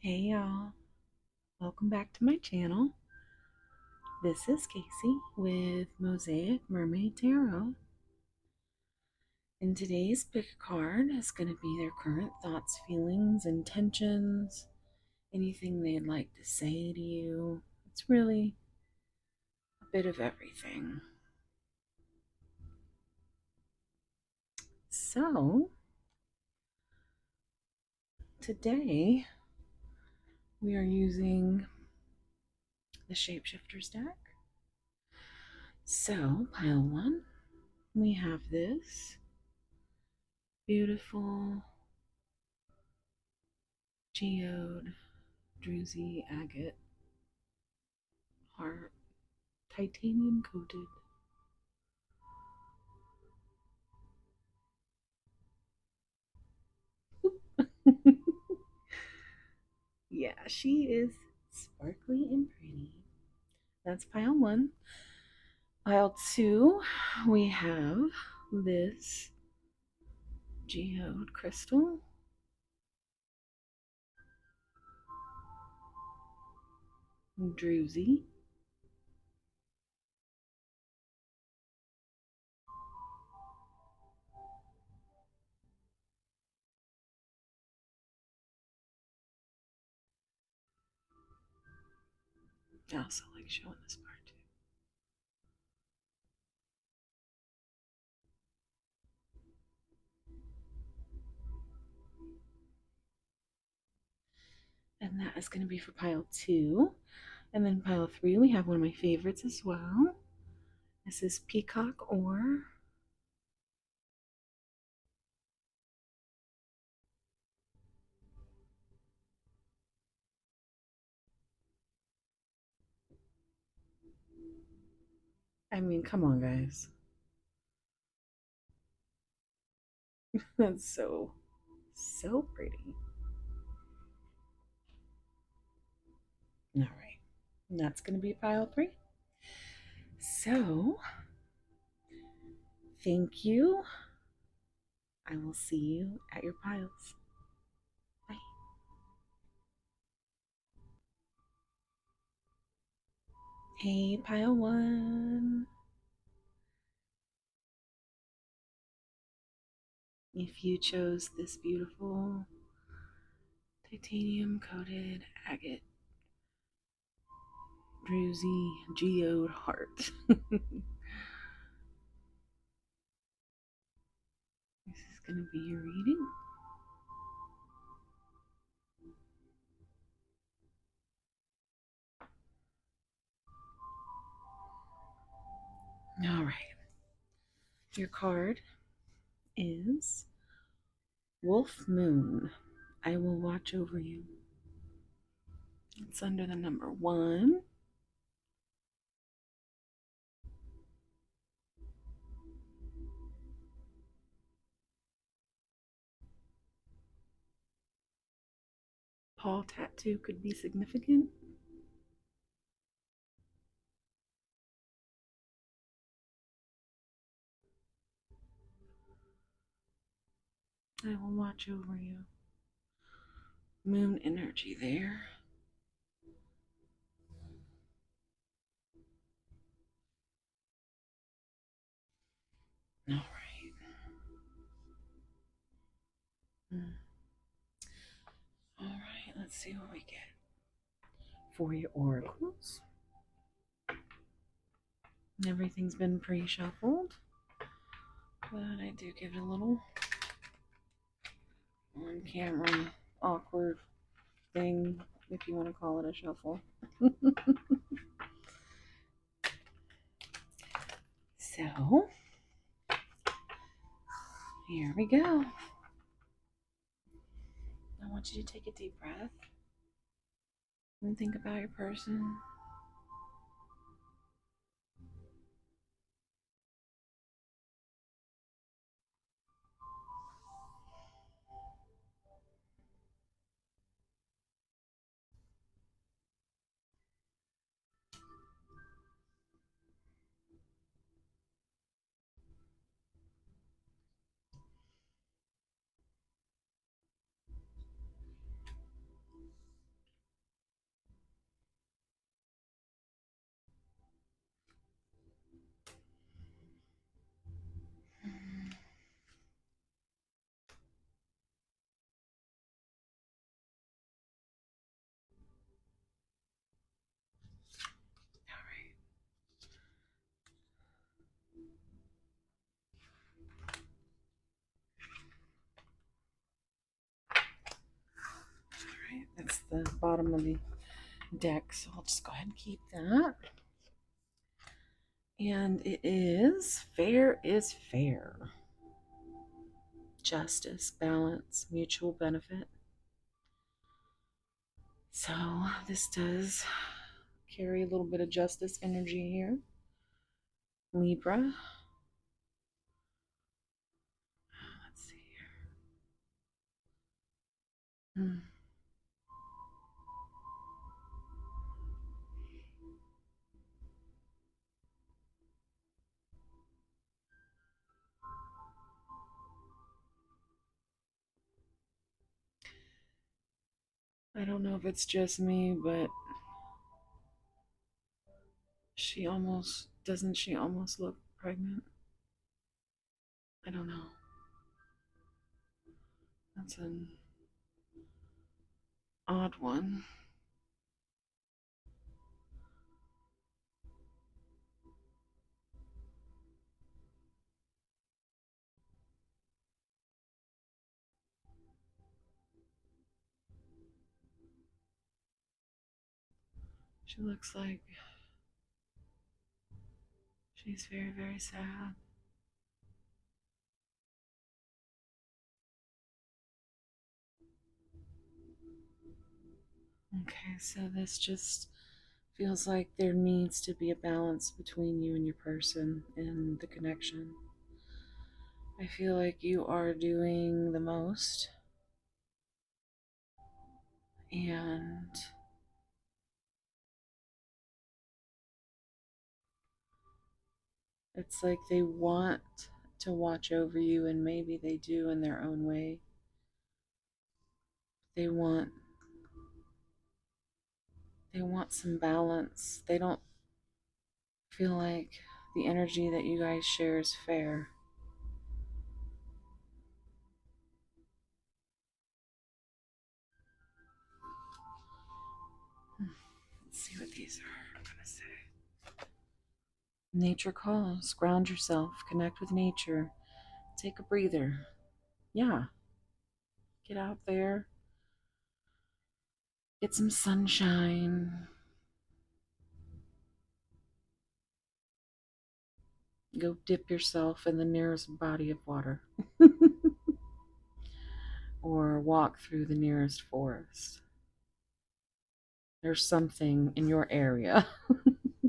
Hey y'all, welcome back to my channel. This is Casey with Mosaic Mermaid Tarot. And today's pick card is going to be their current thoughts, feelings, intentions, anything they'd like to say to you. It's really a bit of everything. So, today we are using the Shapeshifters deck. So, pile one, we have this beautiful geode, druzy agate heart, titanium coated. Yeah, she is sparkly and pretty. That's pile one. Pile two, we have this geode crystal. Druzy. I also like showing this part too. And that is going to be for pile two. And then pile three, we have one of my favorites as well. This is Peacock Ore. I mean, come on, guys. That's so pretty. All right. And that's going to be pile three. So, thank you. I will see you at your piles. Bye. Hey, pile one. If you chose this beautiful titanium coated agate druzy geode heart, this is going to be your reading. All right. Your card is Wolf Moon. I will watch over you. It's under the number one. Paw tattoo could be significant. I will watch over you. Moon energy there. All right. All right, let's see what we get for your oracles. Everything's been pre-shuffled, but I do give it a little on-camera awkward thing, if you want to call it a shuffle. So, here we go. I want you to take a deep breath and think about your person. bottom of the deck, so I'll just go ahead and keep that. And it is fair is fair. Justice, balance, mutual benefit. So this does carry a little bit of justice energy here. Libra. Let's see here. I don't know if it's just me, but doesn't she almost look pregnant? I don't know. That's an odd one. She looks like she's very, very sad. Okay, so this just feels like there needs to be a balance between you and your person and the connection. I feel like you are doing the most, and it's like they want to watch over you, and maybe they do in their own way. They want some balance. They don't feel like the energy that you guys share is fair. Let's see what these are going to say. Nature calls. Ground yourself. Connect with nature. Take a breather. Yeah. Get out there. Get some sunshine. Go dip yourself in the nearest body of water. Or walk through the nearest forest. There's something in your area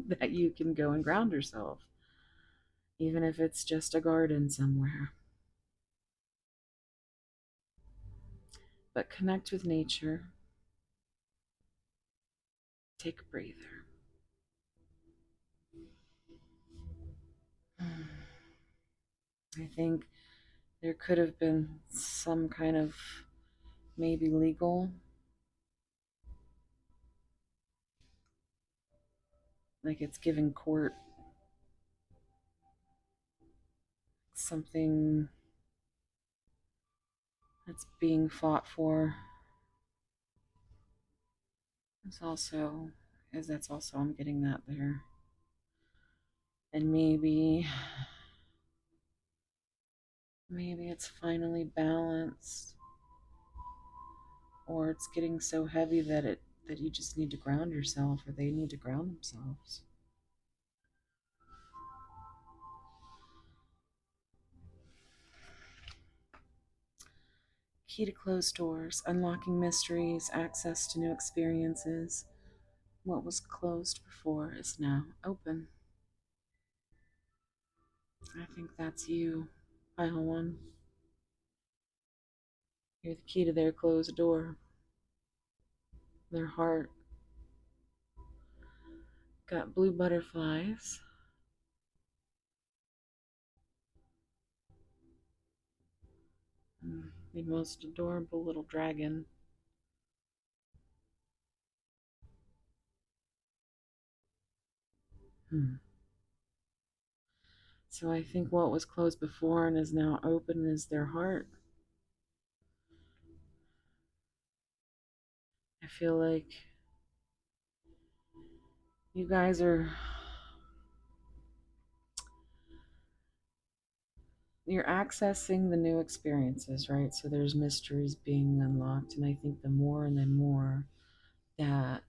that you can go and ground yourself, even if it's just a garden somewhere. But connect with nature. Take a breather. I think there could have been some kind of maybe legal, like it's giving court something that's being fought for. It's also, as that's also, I'm getting that there. And maybe it's finally balanced, or it's getting so heavy that you just need to ground yourself, or they need to ground themselves. Key to closed doors, unlocking mysteries, access to new experiences. What was closed before is now open. I think that's you, pile one. You're the key to their closed door, their heart. Got blue butterflies. The most adorable little dragon. So I think what was closed before and is now open is their heart. I feel like you guys you're accessing the new experiences, right? So there's mysteries being unlocked, and I think the more and the more that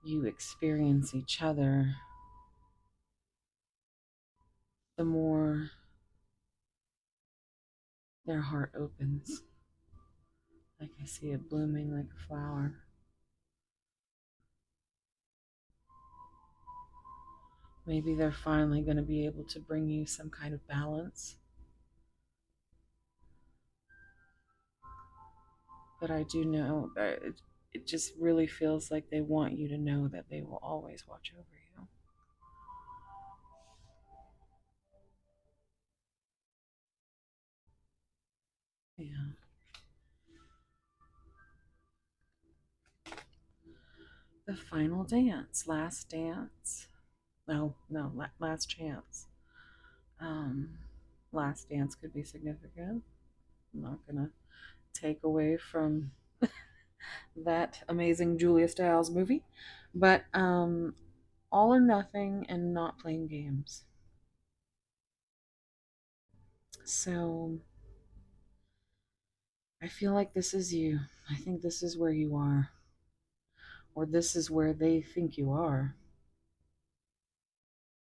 you experience each other, the more their heart opens. Like I see it blooming like a flower. Maybe they're finally going to be able to bring you some kind of balance. But I do know that it just really feels like they want you to know that they will always watch over you. Yeah. The final dance, last dance. No, no, last chance. Um, last dance could be significant. I'm not gonna take away from that amazing Julia Stiles movie, but all or nothing and not playing games. So I feel like this is you. I think this is where you are, or this is where they think you are,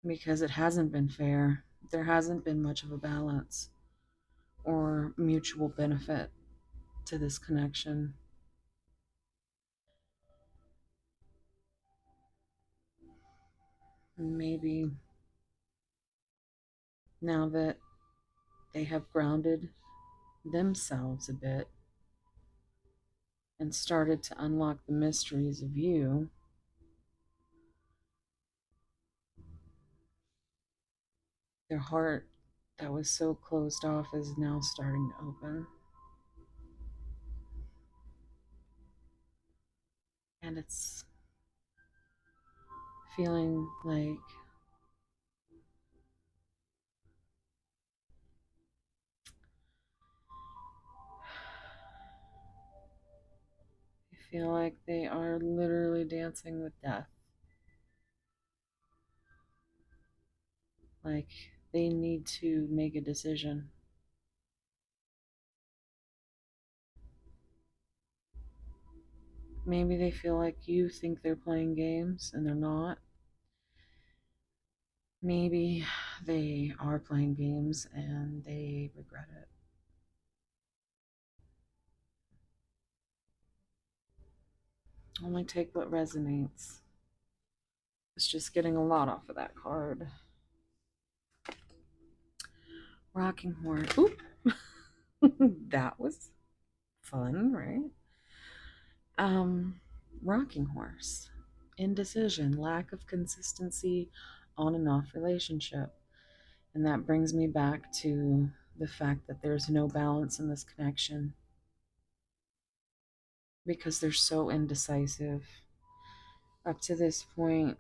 because it hasn't been fair. There hasn't been much of a balance or mutual benefit to this connection. Maybe now that they have grounded themselves a bit and started to unlock the mysteries of you, their heart that was so closed off is now starting to open. And it's feeling like I feel like they are literally dancing with death. Like they need to make a decision. Maybe they feel like you think they're playing games and they're not. Maybe they are playing games and they regret it. Only take what resonates. It's just getting a lot off of that card. Rocking horse. Oop. That was fun, right? Um, Rocking horse. Indecision, lack of consistency on and off relationship. And that brings me back to the fact that there's no balance in this connection because they're so indecisive. Up to this point,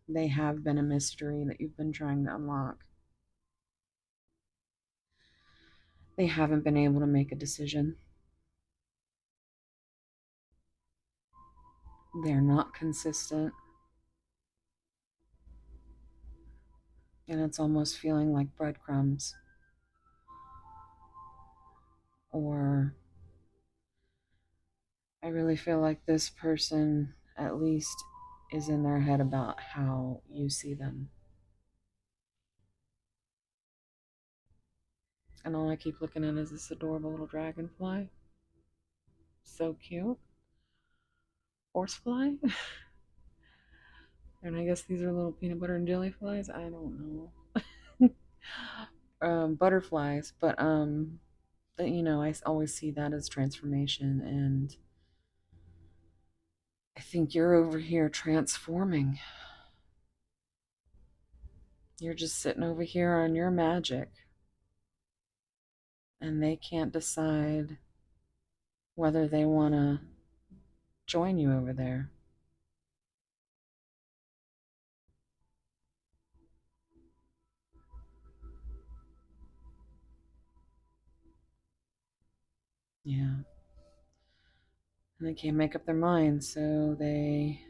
they have been a mystery that you've been trying to unlock. They haven't been able to make a decision. They're not consistent. And it's almost feeling like breadcrumbs. Or I really feel like this person at least is in their head about how you see them. And all I keep looking at is this adorable little dragonfly. So cute. Horsefly? And I guess these are little peanut butter and jelly flies. I don't know. Butterflies, but I always see that as transformation, and I think you're over here transforming. You're just sitting over here on your magic, and they can't decide whether they want to join you over there. Yeah. And they can't make up their minds, so they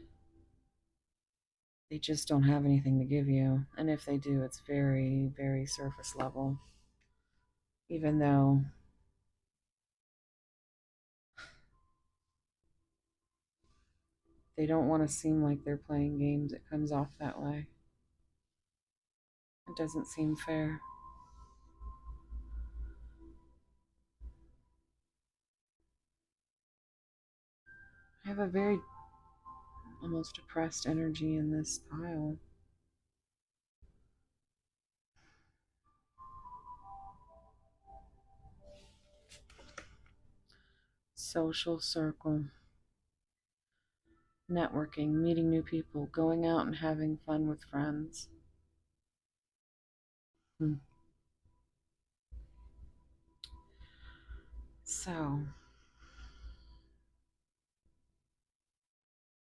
just don't have anything to give you. And if they do, it's very, very surface level. Even though They don't want to seem like they're playing games. It comes off that way. It doesn't seem fair. I have a very almost depressed energy in this pile. Social circle, networking, meeting new people, going out and having fun with friends. Hmm. So,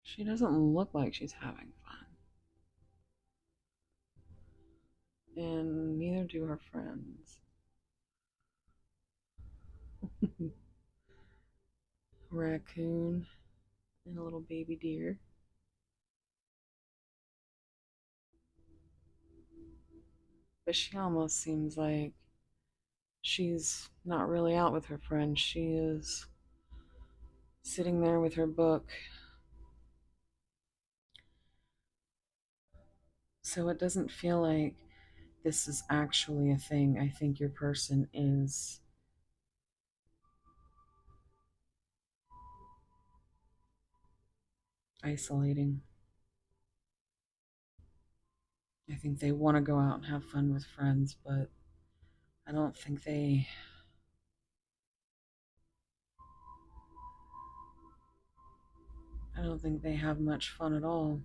she doesn't look like she's having fun. And neither do her friends. Raccoon and a little baby deer. But she almost seems like she's not really out with her friends. She is sitting there with her book. So it doesn't feel like this is actually a thing. I think your person is isolating. I think they want to go out and have fun with friends, but I don't think they I don't think they have much fun at all.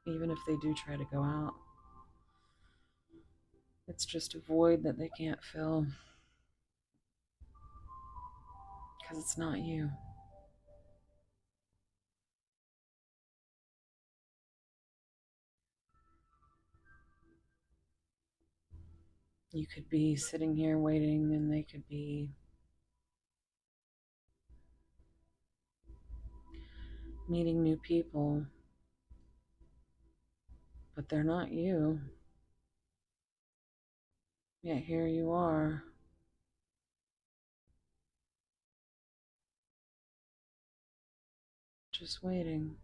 Even if they do try to go out. It's just a void that they can't fill because it's not you. You could be sitting here waiting and they could be meeting new people, but they're not you. Yet here you are, just waiting.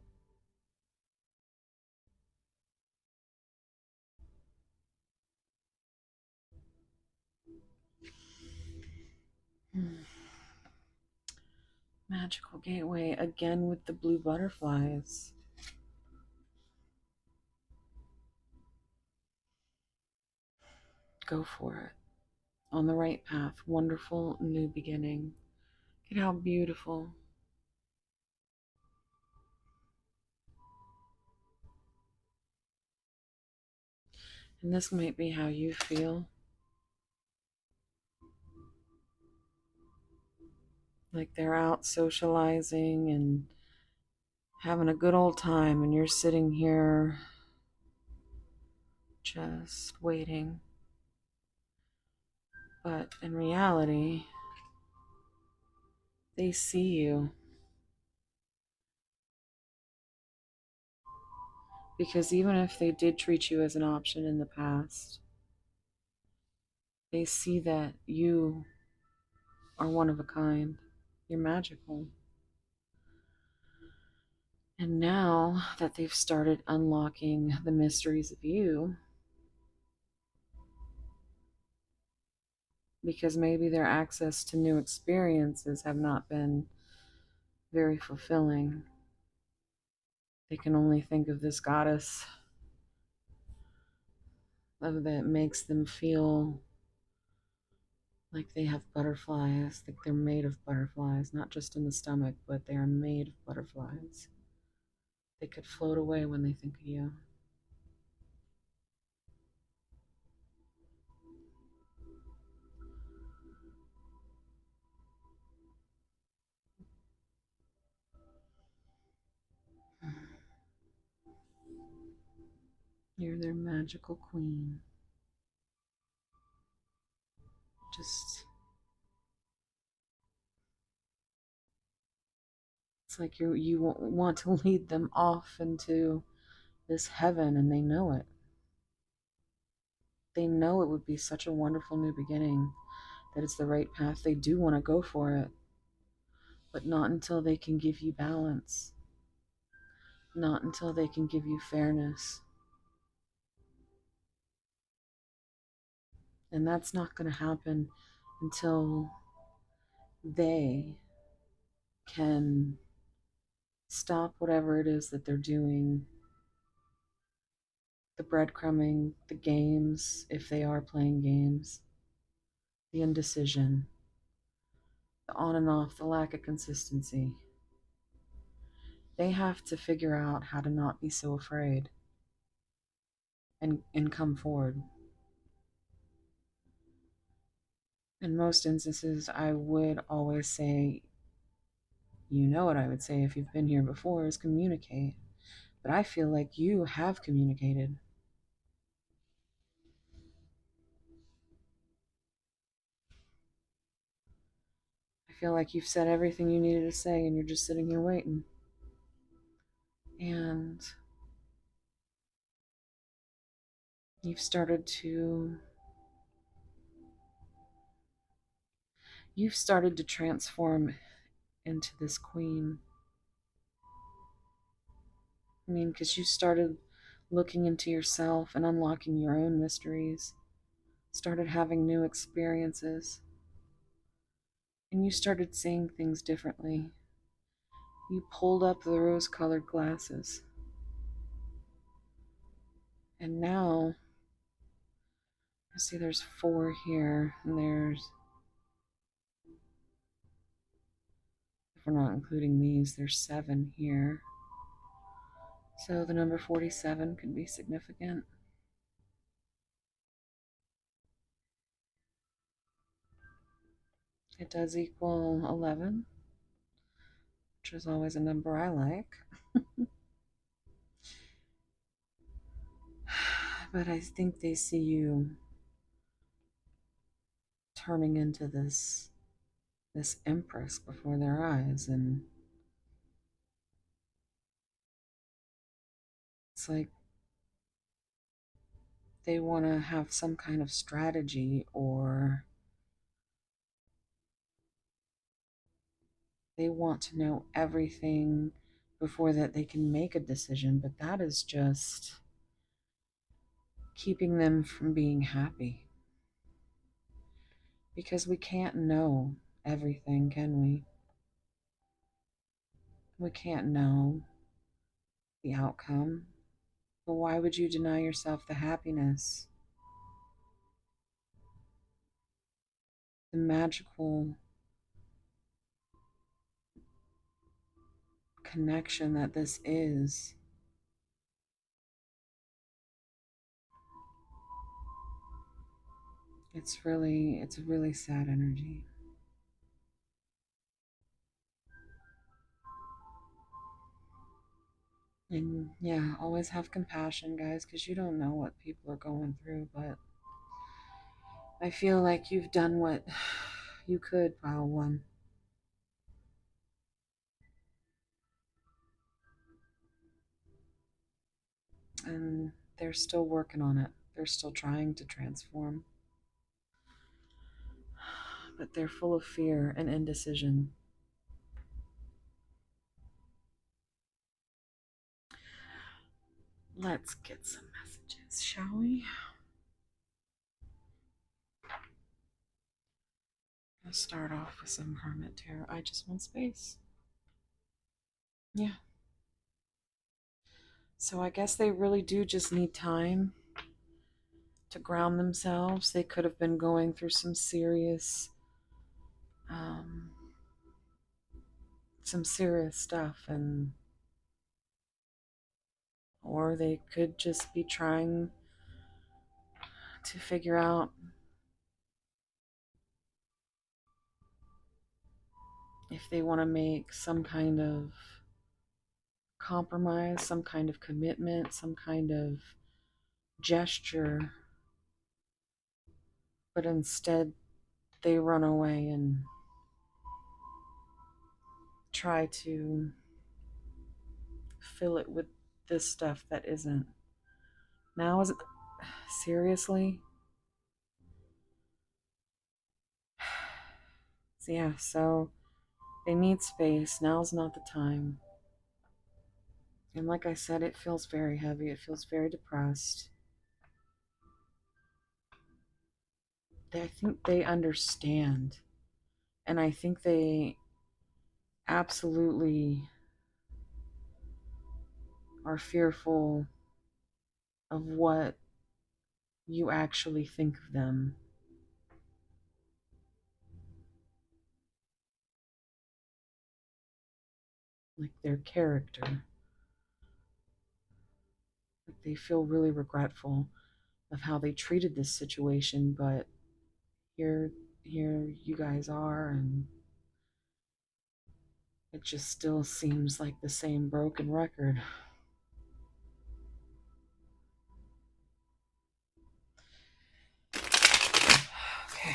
Magical gateway again with the blue butterflies. Go for it. On the right path. Wonderful new beginning. Look at how beautiful. And this might be how you feel. Like they're out socializing and having a good old time, and you're sitting here just waiting. But in reality, they see you. Because even if they did treat you as an option in the past, they see that you are one of a kind. You're magical. And now that they've started unlocking the mysteries of you, because maybe their access to new experiences have not been very fulfilling, they can only think of this goddess that makes them feel like they have butterflies, like they're made of butterflies, not just in the stomach, but they are made of butterflies. They could float away when they think of you. You're their magical queen. Just, it's like you want to lead them off into this heaven, and they know it. They know it would be such a wonderful new beginning, that it's the right path. They do want to go for it. but not until they can give you balance, not until they can give you fairness. And that's not going to happen until they can stop whatever it is that they're doing, the breadcrumbing, the games, if they are playing games, the indecision, the on and off, the lack of consistency. They have to figure out how to not be so afraid and come forward. In most instances, I would always say, you know what I would say if you've been here before, is communicate. But I feel like you have communicated. I feel like you've said everything you needed to say and you're just sitting here waiting. And you've started to transform into this queen. I mean, because you started looking into yourself and unlocking your own mysteries, started having new experiences, and you started seeing things differently. You pulled up the rose-colored glasses. And now, you see there's 4 here, and if we're not including these, there's 7 here. So the number 47 could be significant. It does equal 11, which is always a number I like. But I think they see you turning into this empress before their eyes, and it's like they want to have some kind of strategy, or they want to know everything before that they can make a decision, but that is just keeping them from being happy. Because we can't know everything, can we? We can't know the outcome. But why would you deny yourself the happiness, the magical connection that this is? It's a really sad energy. And yeah, always have compassion, guys, because you don't know what people are going through. But I feel like you've done what you could, pile one. And they're still working on it. They're still trying to transform. But they're full of fear and indecision. Let's get some messages, shall we? Let's start off with some Hermit Tarot. I just want space. Yeah. So I guess they really do just need time to ground themselves. They could have been going through um, some serious stuff, and or they could just be trying to figure out if they want to make some kind of compromise, some kind of commitment, some kind of gesture, but instead they run away and try to fill it with this stuff that isn't. Now is it seriously? So yeah, so They need space. Now's not the time. And like I said, it feels very heavy. It feels very depressed. I think they understand. And I think they absolutely are fearful of what you actually think of them. Like their character. Like they feel really regretful of how they treated this situation, but here you guys are, and it just still seems like the same broken record. Okay.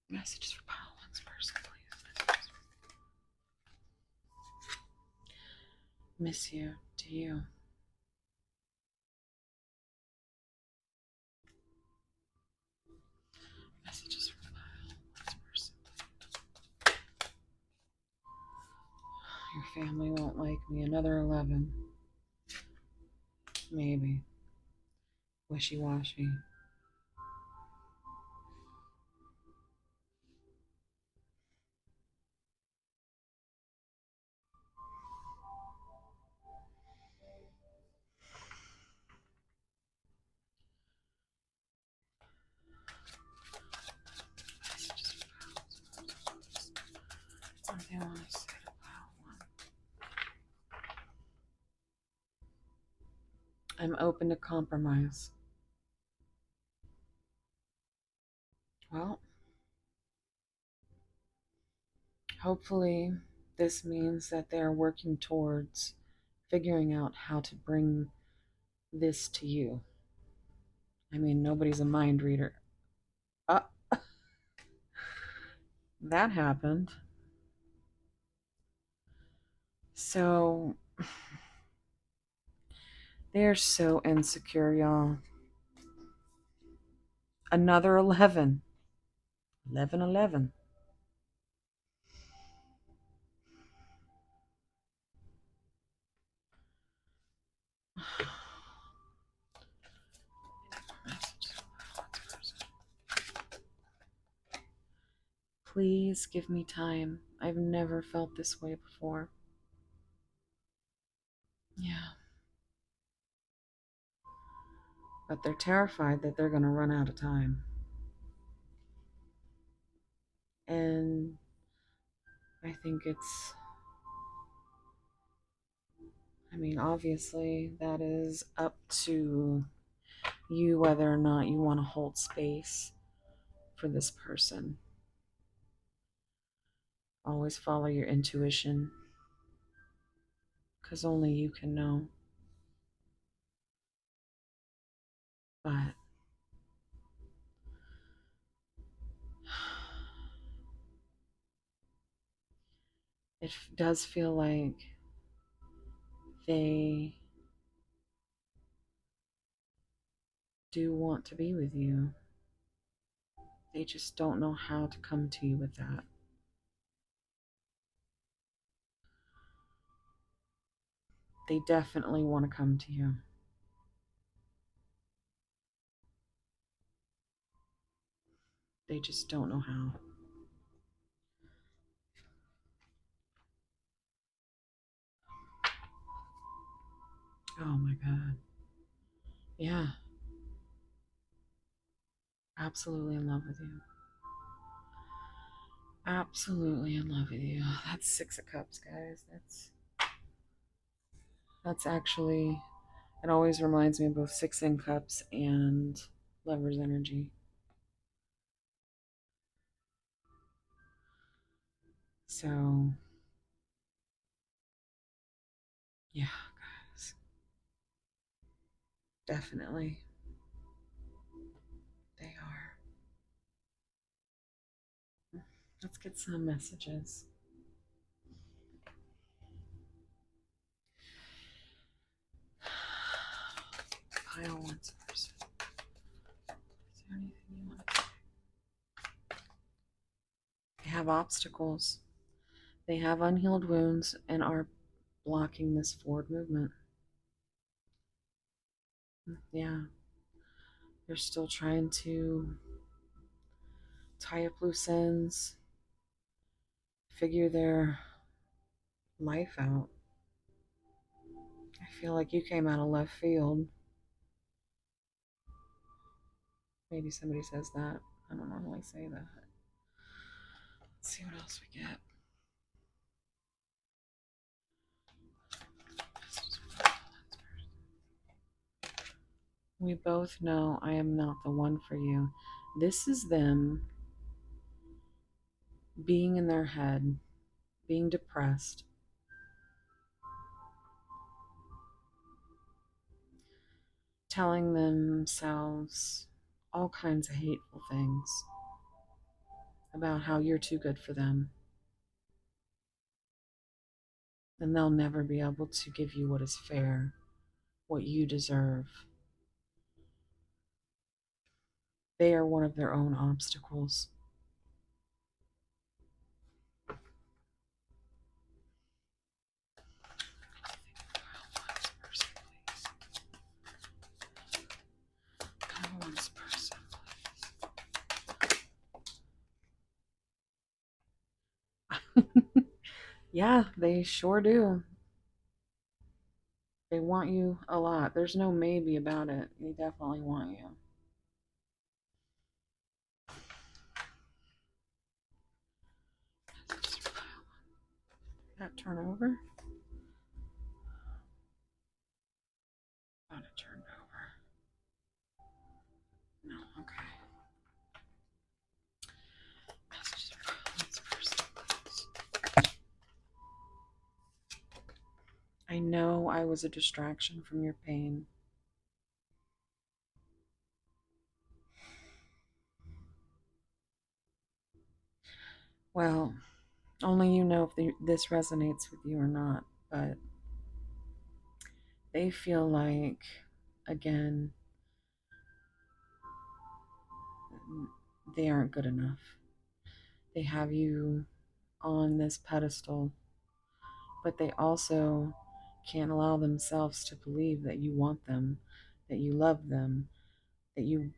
Messages for pile one's person, please. Miss you. To you. Messages for pile one's person. Your family won't like me. Another 11. Maybe. Wishy-washy. Something I want to say about one. I'm open to compromise. Well, hopefully this means that they're working towards figuring out how to bring this to you. I mean, nobody's a mind reader. Uh, that happened. So, they're so insecure, y'all. Another 11. 11, 11. Please give me time. I've never felt this way before. Yeah. But they're terrified that they're going to run out of time. And I think obviously that is up to you whether or not you want to hold space for this person. Always follow your intuition, because only you can know. But it does feel like they do want to be with you. They just don't know how to come to you with that. They definitely want to come to you. They just don't know how. Oh my God. Yeah. Absolutely in love with you. Absolutely in love with you. That's 6 of Cups, guys. That's actually, it always reminds me of both 6 in Cups and Lover's energy. So, yeah, guys. Definitely. They are. Let's get some messages. Pile once person. Is there anything you want to say? have obstacles. They have unhealed wounds and are blocking this forward movement. Yeah, they're still trying to tie up loose ends, figure their life out. I feel like you came out of left field. Maybe somebody says that. I don't normally say that. Let's see what else we get. We both know I am not the one for you. This is them being in their head, being depressed, telling themselves all kinds of hateful things about how you're too good for them. And they'll never be able to give you what is fair, what you deserve. They are one of their own obstacles. This person, please. Yeah, they sure do. They want you a lot. There's no maybe about it. They definitely want you. That turn over? About to turn over. No, okay. Messages for this person, please. I know I was a distraction from your pain. Well, only you know if this resonates with you or not, but they feel like, again, they aren't good enough. They have you on this pedestal, but they also can't allow themselves to believe that you want them, that you love them, that you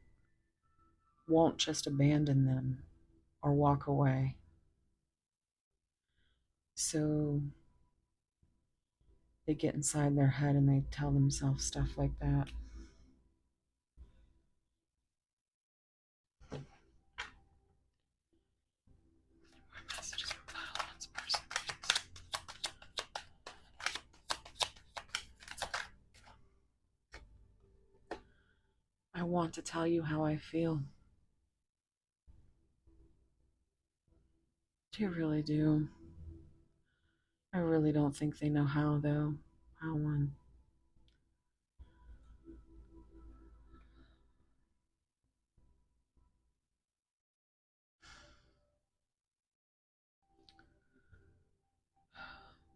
won't just abandon them or walk away. So they get inside their head and they tell themselves stuff like that. I want to tell you how I feel. I really do. I really don't think they know how, though. How one.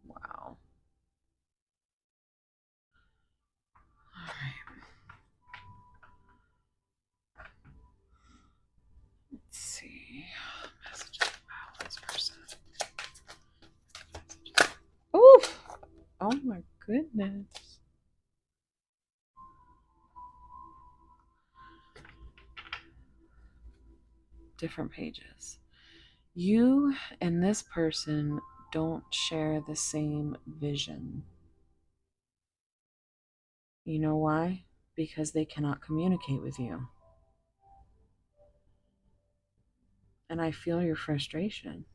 Wow. All right. Let's see. Messages about this person. Oof. Oh my goodness. Different pages. You and this person don't share the same vision. You know why? Because they cannot communicate with you. And I feel your frustration.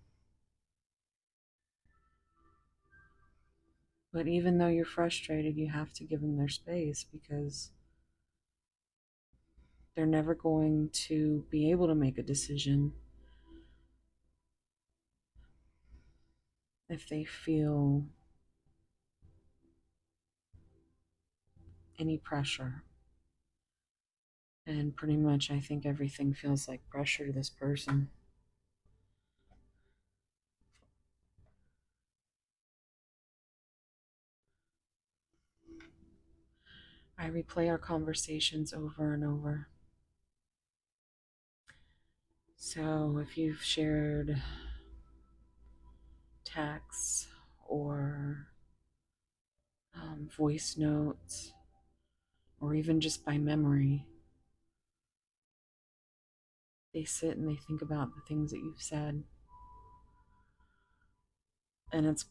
But even though you're frustrated, you have to give them their space because they're never going to be able to make a decision if they feel any pressure. And pretty much, I think everything feels like pressure to this person. I replay our conversations over and over. So if you've shared texts or voice notes, or even just by memory. They sit and they think about the things that you've said. And it's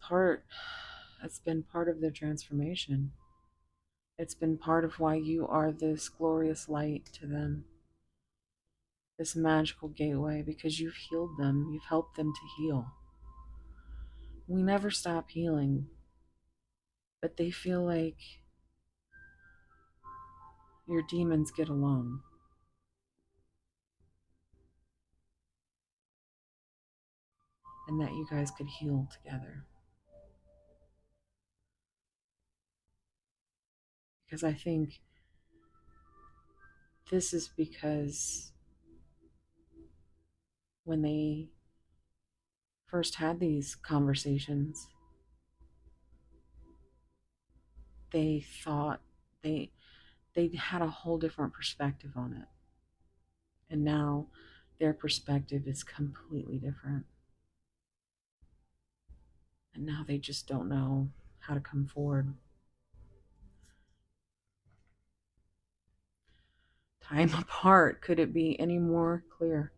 been part of their transformation. It's been part of why you are this glorious light to them, this magical gateway, because you've healed them, you've helped them to heal. We never stop healing, but they feel like your demons get along. And that you guys could heal together. Because I think this is because when they first had these conversations, they thought they had a whole different perspective on it. And now their perspective is completely different. And now they just don't know how to come forward. Time apart, could it be any more clear?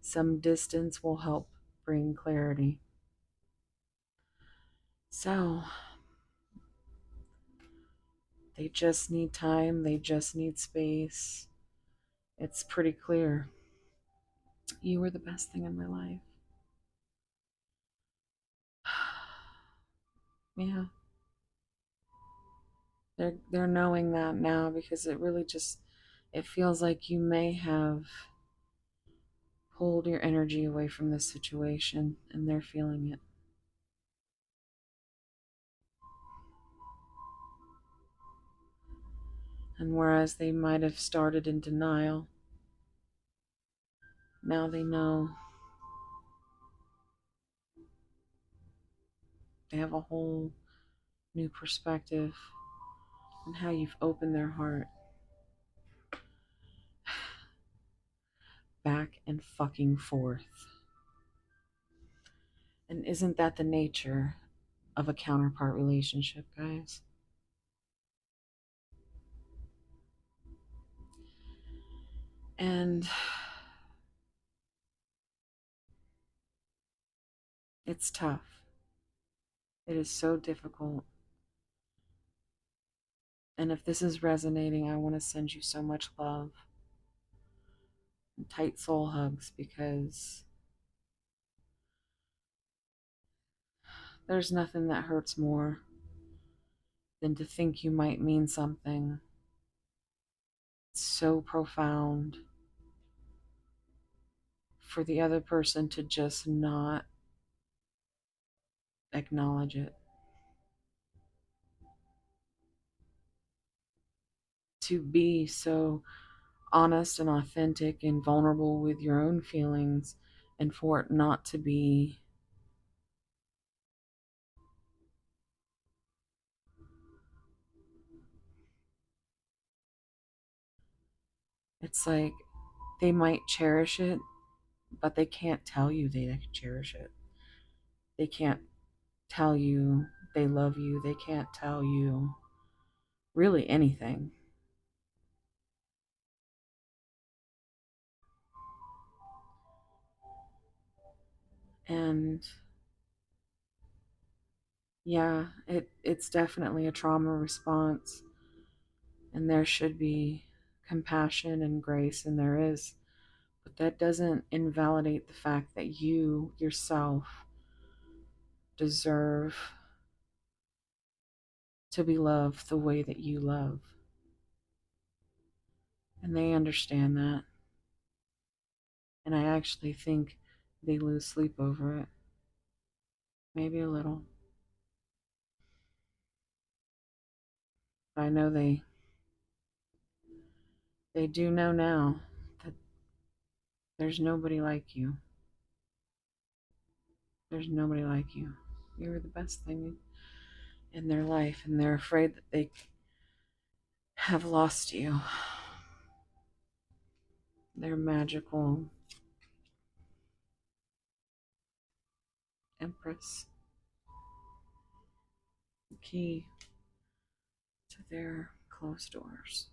Some distance will help bring clarity. So, they just need time, they just need space. It's pretty clear. You were the best thing in my life. Yeah. They're knowing that now, because it really just it feels like you may have pulled your energy away from this situation, and they're feeling it. And whereas they might have started in denial, now they know. They have a whole new perspective on how you've opened their heart back and fucking forth. And isn't that the nature of a counterpart relationship, guys? And it's tough. It is so difficult. And if this is resonating, I want to send you so much love and tight soul hugs, because there's nothing that hurts more than to think you might mean something so profound for the other person to just not acknowledge it. To be so honest and authentic and vulnerable with your own feelings, and for it not to be it's like they might cherish it, but they can't tell you they cherish it. They can't tell you they love you. They can't tell you really anything. And yeah, it's definitely a trauma response, and there should be compassion and grace, and there is. But that doesn't invalidate the fact that you yourself deserve to be loved the way that you love. And they understand that. And I actually think they lose sleep over it. Maybe a little. But I know they do know now that there's nobody like you. There's nobody like you. You were the best thing in their life, and they're afraid that they have lost you. They're magical. Empress. The key to their closed doors.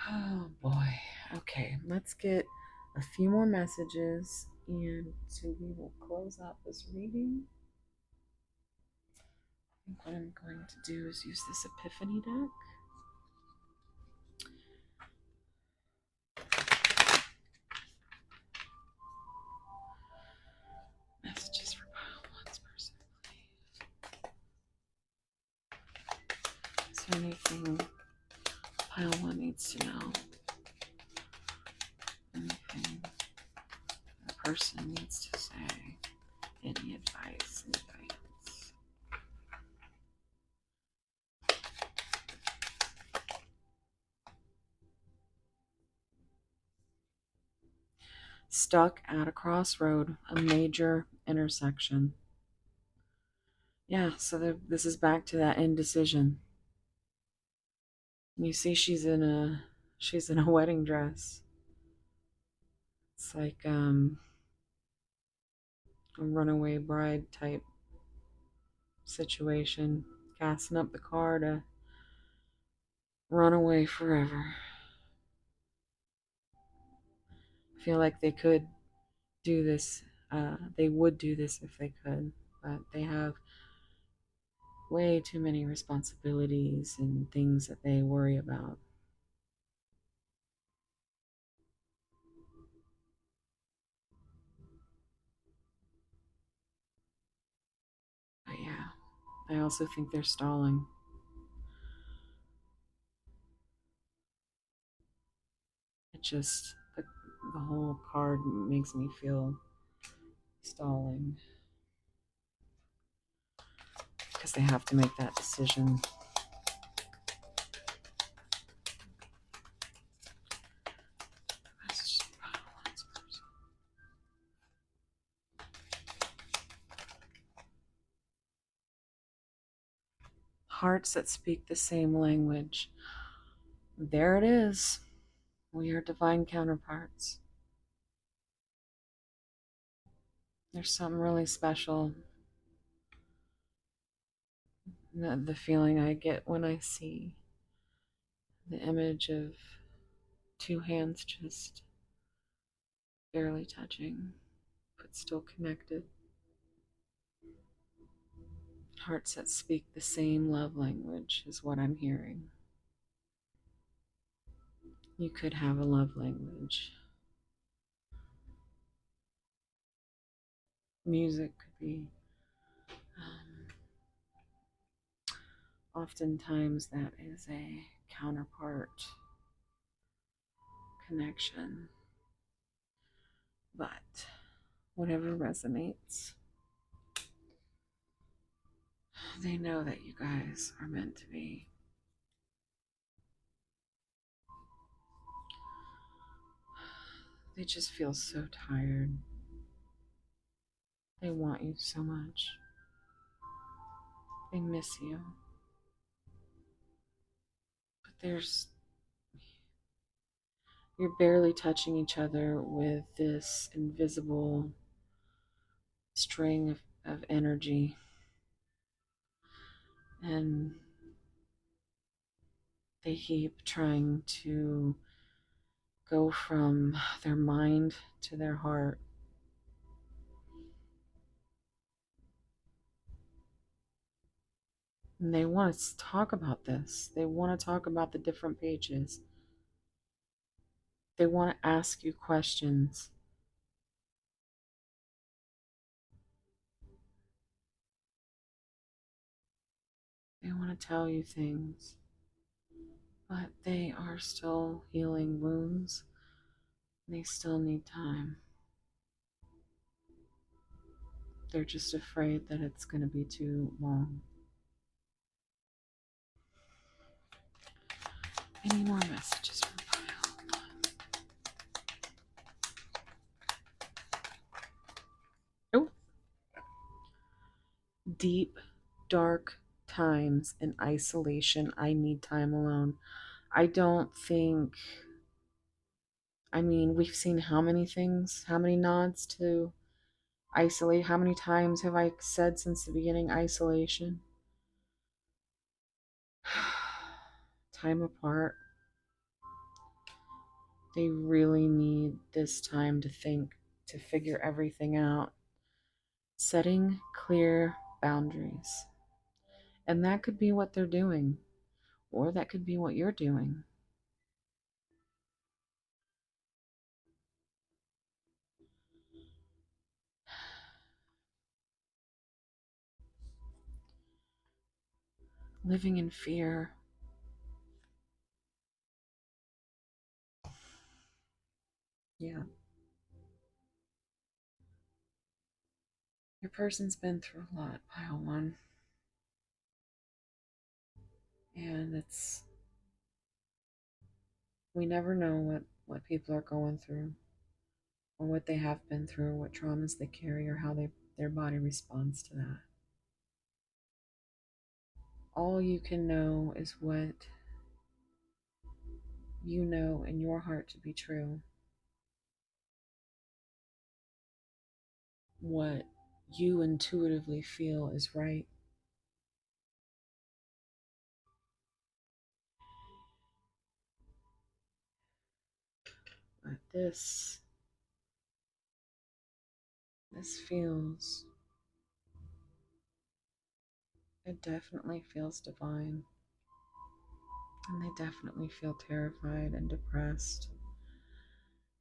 Oh boy. Okay, let's get a few more messages and so we will close out this reading. I think what I'm going to do is use this Epiphany deck. Messages for pile one's person, please. Is there anything pile one needs to know? Anything the person needs to say? Any advice? Any guidance? Stuck at a crossroad, a major intersection. Yeah, so this is back to that indecision. You see, she's in a wedding dress. It's like a runaway bride type situation, gassing up the car to run away forever. I feel like they could do this. They would do this if they could, but they have way too many responsibilities and things that they worry about. But yeah, I also think they're stalling. It just, the whole card makes me feel stalling because they have to make that decision. Hearts that speak the same language. There it is. We are divine counterparts. There's something really special. The feeling I get when I see the image of two hands just barely touching, but still connected. Hearts that speak the same love language is what I'm hearing. You could have a love language. Music could be. Oftentimes, that is a counterpart connection. But whatever resonates, they know that you guys are meant to be. They just feel so tired. They want you so much. They miss you. But you're barely touching each other with this invisible string of energy. And they keep trying to go from their mind to their heart. And they want to talk about this. They want to talk about the different pages. They want to ask you questions. They want to tell you things. But they are still healing wounds. They still need time. They're just afraid that it's going to be too long. Any more messages from pile one? Oh. Deep, dark times in isolation. I need time alone. I don't think I mean, we've seen how many things, how many nods to isolate. How many times have I said since the beginning isolation? Time apart. They really need this time to think, to figure everything out. Setting clear boundaries. And that could be what they're doing, or that could be what you're doing. Living in fear. Yeah. Your person's been through a lot, pile one. And we never know what people are going through, or what they have been through, what traumas they carry, or how their body responds to that. All you can know is what you know in your heart to be true, what you intuitively feel is right. But this feels, it definitely feels divine. And they definitely feel terrified and depressed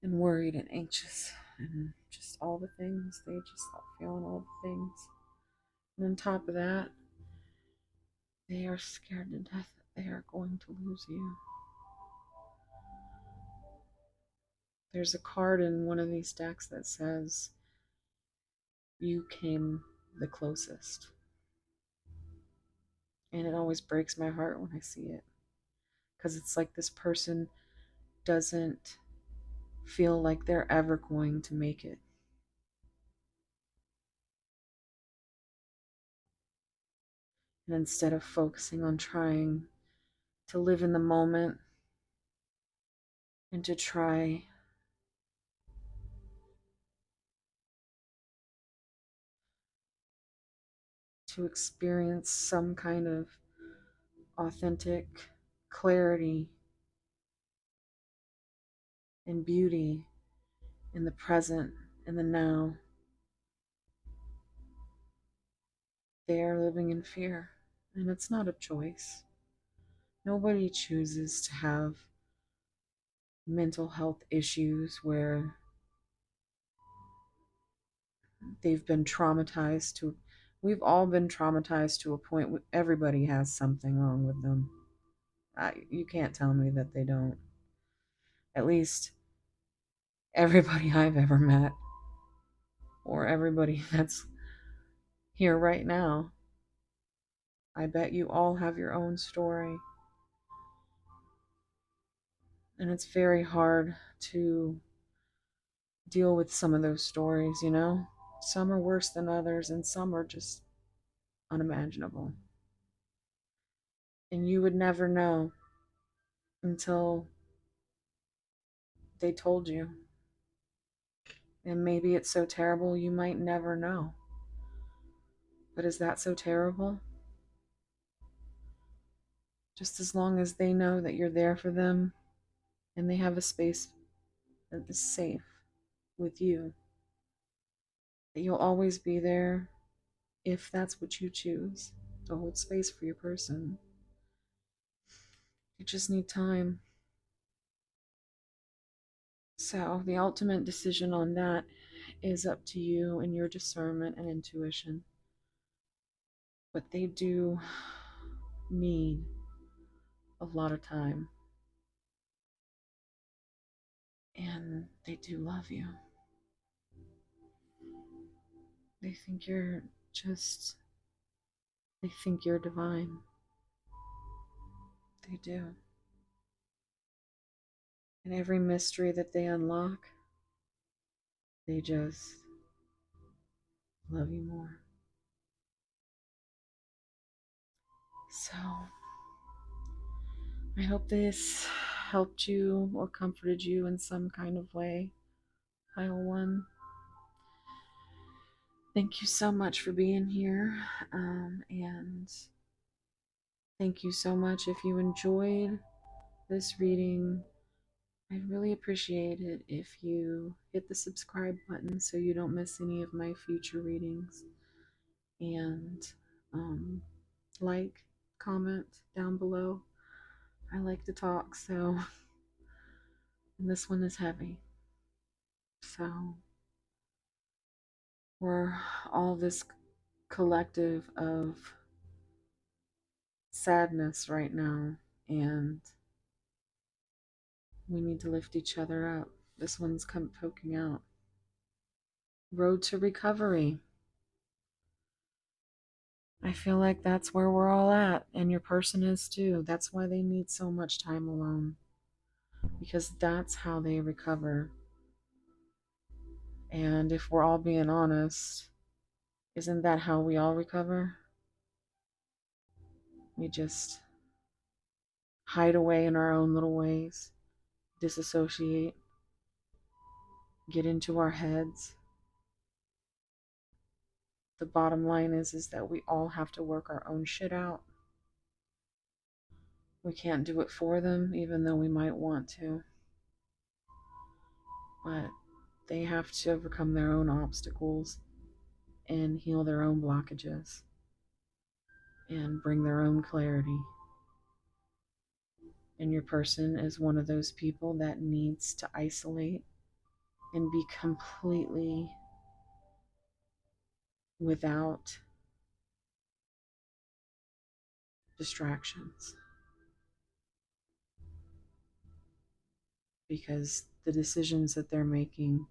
and worried and anxious and just all the things. They just stop feeling all the things. And on top of that, they are scared to death that they are going to lose you. There's a card in one of these decks that says, "You came the closest." And it always breaks my heart when I see it. Because it's like this person doesn't feel like they're ever going to make it. And instead of focusing on trying to live in the moment and to try to experience some kind of authentic clarity and beauty in the present, in the now, they are living in fear. And it's not a choice. Nobody chooses to have mental health issues where they've been traumatized to. We've all been traumatized to a point where everybody has something wrong with them. You can't tell me that they don't. At least everybody I've ever met, or everybody that's here right now. I bet you all have your own story. And it's very hard to deal with some of those stories, you know? Some are worse than others, and some are just unimaginable. And you would never know until they told you. And maybe it's so terrible you might never know. But is that so terrible? Just as long as they know that you're there for them and they have a space that is safe with you, that you'll always be there if that's what you choose, to hold space for your person. You just need time. So, the ultimate decision on that is up to you and your discernment and intuition. But they do need a lot of time. And they do love you. They think you're just, they think you're divine. They do. And every mystery that they unlock, they just love you more. So, I hope this helped you or comforted you in some kind of way. Pile 1. Thank you so much for being here. And thank you so much if you enjoyed this reading. I'd really appreciate it if you hit the subscribe button so you don't miss any of my future readings. And like, comment down below. I like to talk, so, and this one is heavy. So, we're all this collective of sadness right now, and we need to lift each other up. This one's come poking out. Road to recovery. I feel like that's where we're all at, and your person is too. That's why they need so much time alone, because that's how they recover. And if we're all being honest, isn't that how we all recover? We just hide away in our own little ways, disassociate, get into our heads. The bottom line is that we all have to work our own shit out. We can't do it for them, even though we might want to. But they have to overcome their own obstacles and heal their own blockages and bring their own clarity. And your person is one of those people that needs to isolate and be completely without distractions, because the decisions that they're making,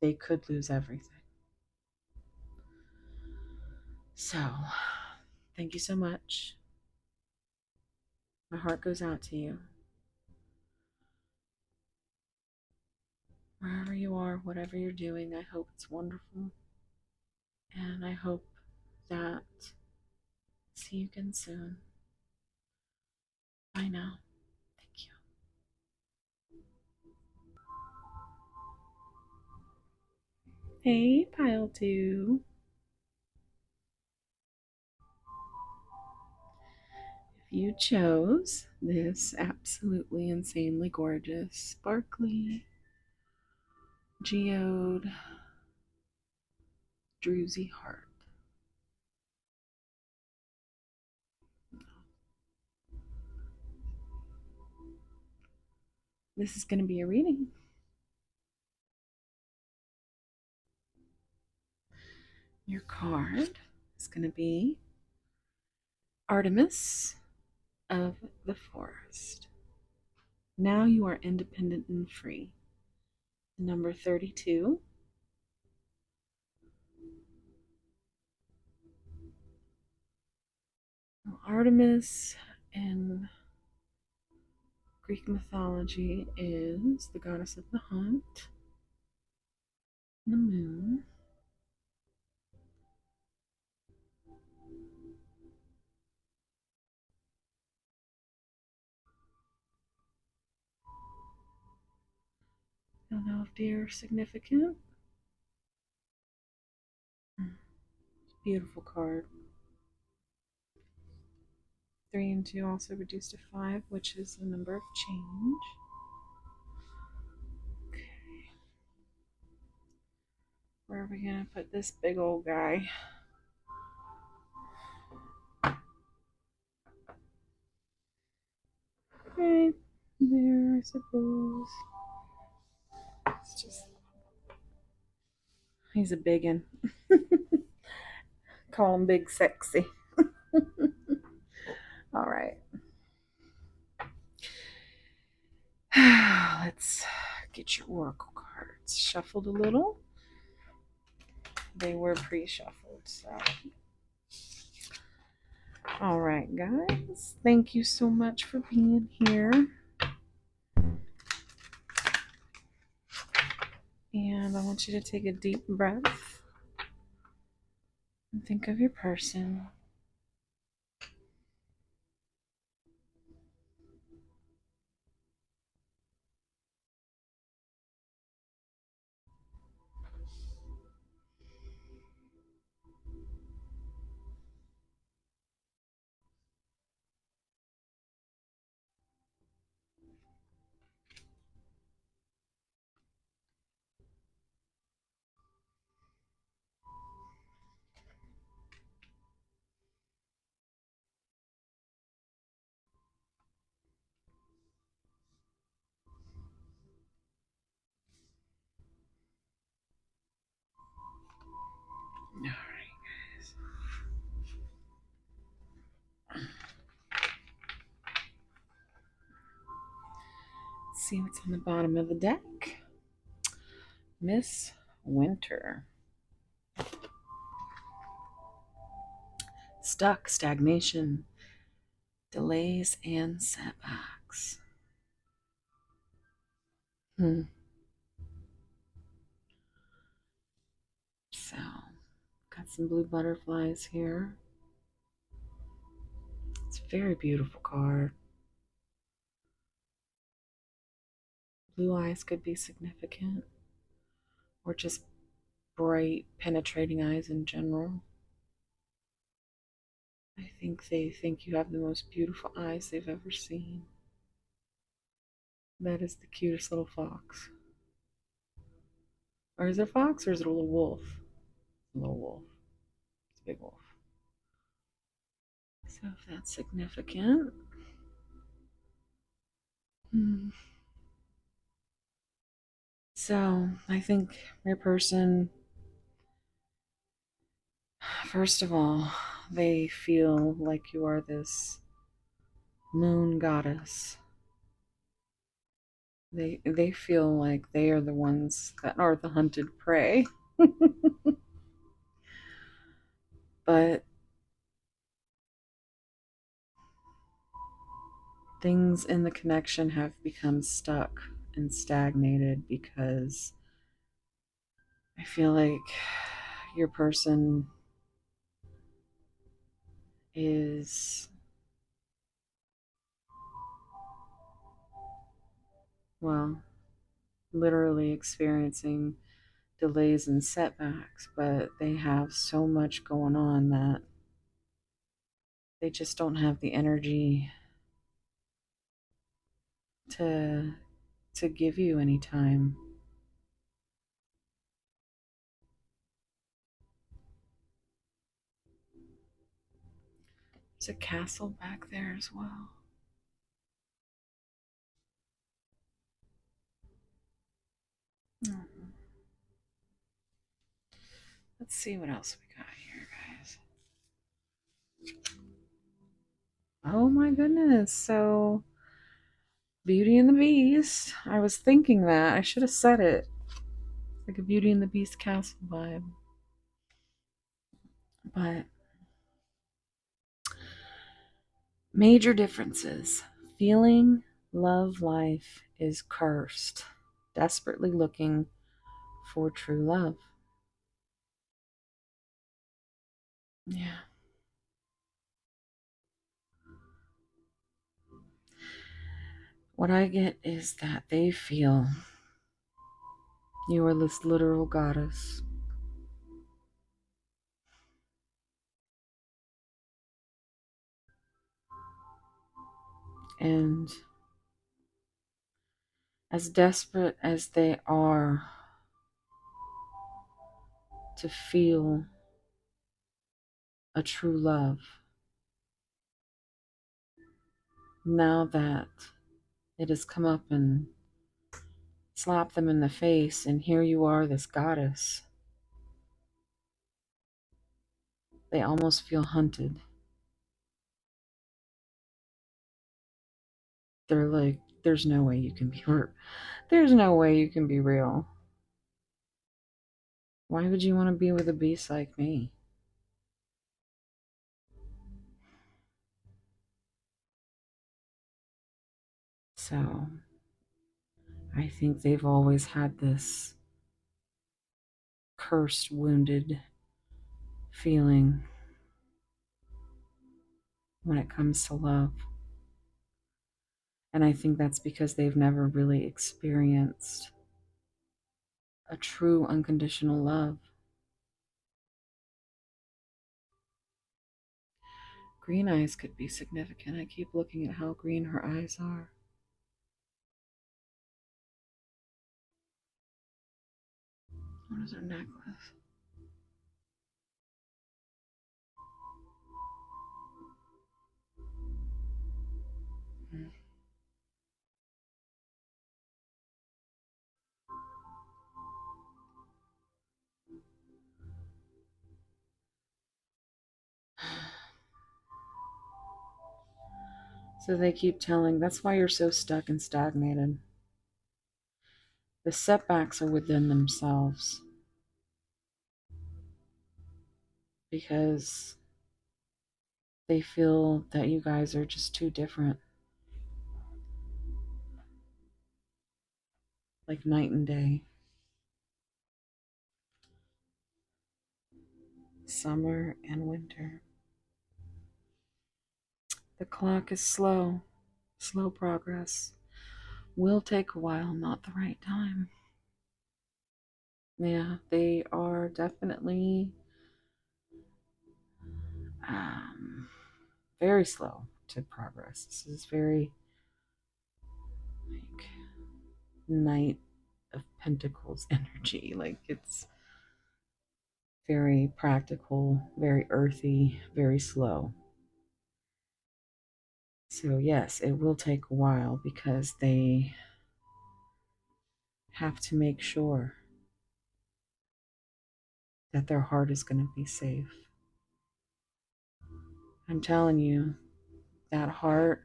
they could lose everything. So, thank you so much. My heart goes out to you. Wherever you are, whatever you're doing, I hope it's wonderful. And I hope that see you again soon. Bye now. Thank you. Hey, Pile 2. If you chose this absolutely insanely gorgeous, sparkly, geode, druzy heart, this is going to be a reading. Your card is going to be Artemis of the Forest. Now you are independent and free. Number 32. Artemis in Greek mythology is the goddess of the hunt, the moon. Don't know if deer are significant. Beautiful card. 3 and 2 also reduced to 5, which is the number of change. Okay. Where are we going to put this big old guy? Right there, I suppose. It's just, he's a biggin. Call him Big Sexy. All right. Let's get your oracle cards shuffled a little. They were pre-shuffled, so. All right, guys. Thank you so much for being here. And I want you to take a deep breath and think of your person. see what's on the bottom of the deck. Miss Winter. Stuck, stagnation, delays, and setbacks. So, got some blue butterflies here. It's a very beautiful card. Blue eyes could be significant, or just bright, penetrating eyes in general. I think they think you have the most beautiful eyes they've ever seen. That is the cutest little fox. Or is it a fox or is it a little wolf? A little wolf. It's a big wolf. So if that's significant. So I think your person, first of all, they feel like you are this moon goddess. They feel like they are the ones that are the hunted prey. But things in the connection have become stuck and stagnated because I feel like your person is, well, literally experiencing delays and setbacks, but they have so much going on that they just don't have the energy to give you any time. There's a castle back there as well. Oh. Let's see what else we got here, guys. Oh my goodness. So, Beauty and the Beast. I was thinking that. I should have said it. Like a Beauty and the Beast castle vibe. But major differences. Feeling love life is cursed. Desperately looking for true love. Yeah. What I get is that they feel you are this literal goddess. And as desperate as they are to feel a true love, now that it has come up and slapped them in the face, and here you are, this goddess, they almost feel hunted. They're like, there's no way you can be there's no way you can be real. Why would you want to be with a beast like me? So I think they've always had this cursed, wounded feeling when it comes to love. And I think that's because they've never really experienced a true unconditional love. Green eyes could be significant. I keep looking at how green her eyes are. What is her necklace? Hmm. So they keep telling, that's why you're so stuck and stagnated. The setbacks are within themselves because they feel that you guys are just too different, like night and day, summer and winter. The clock is slow, slow progress. Will take a while, not the right time. Yeah, they are definitely um, very slow to progress. This is very like Knight of Pentacles energy. Like it's very practical, very earthy, very slow. So, yes, it will take a while because they have to make sure that their heart is going to be safe. I'm telling you, that heart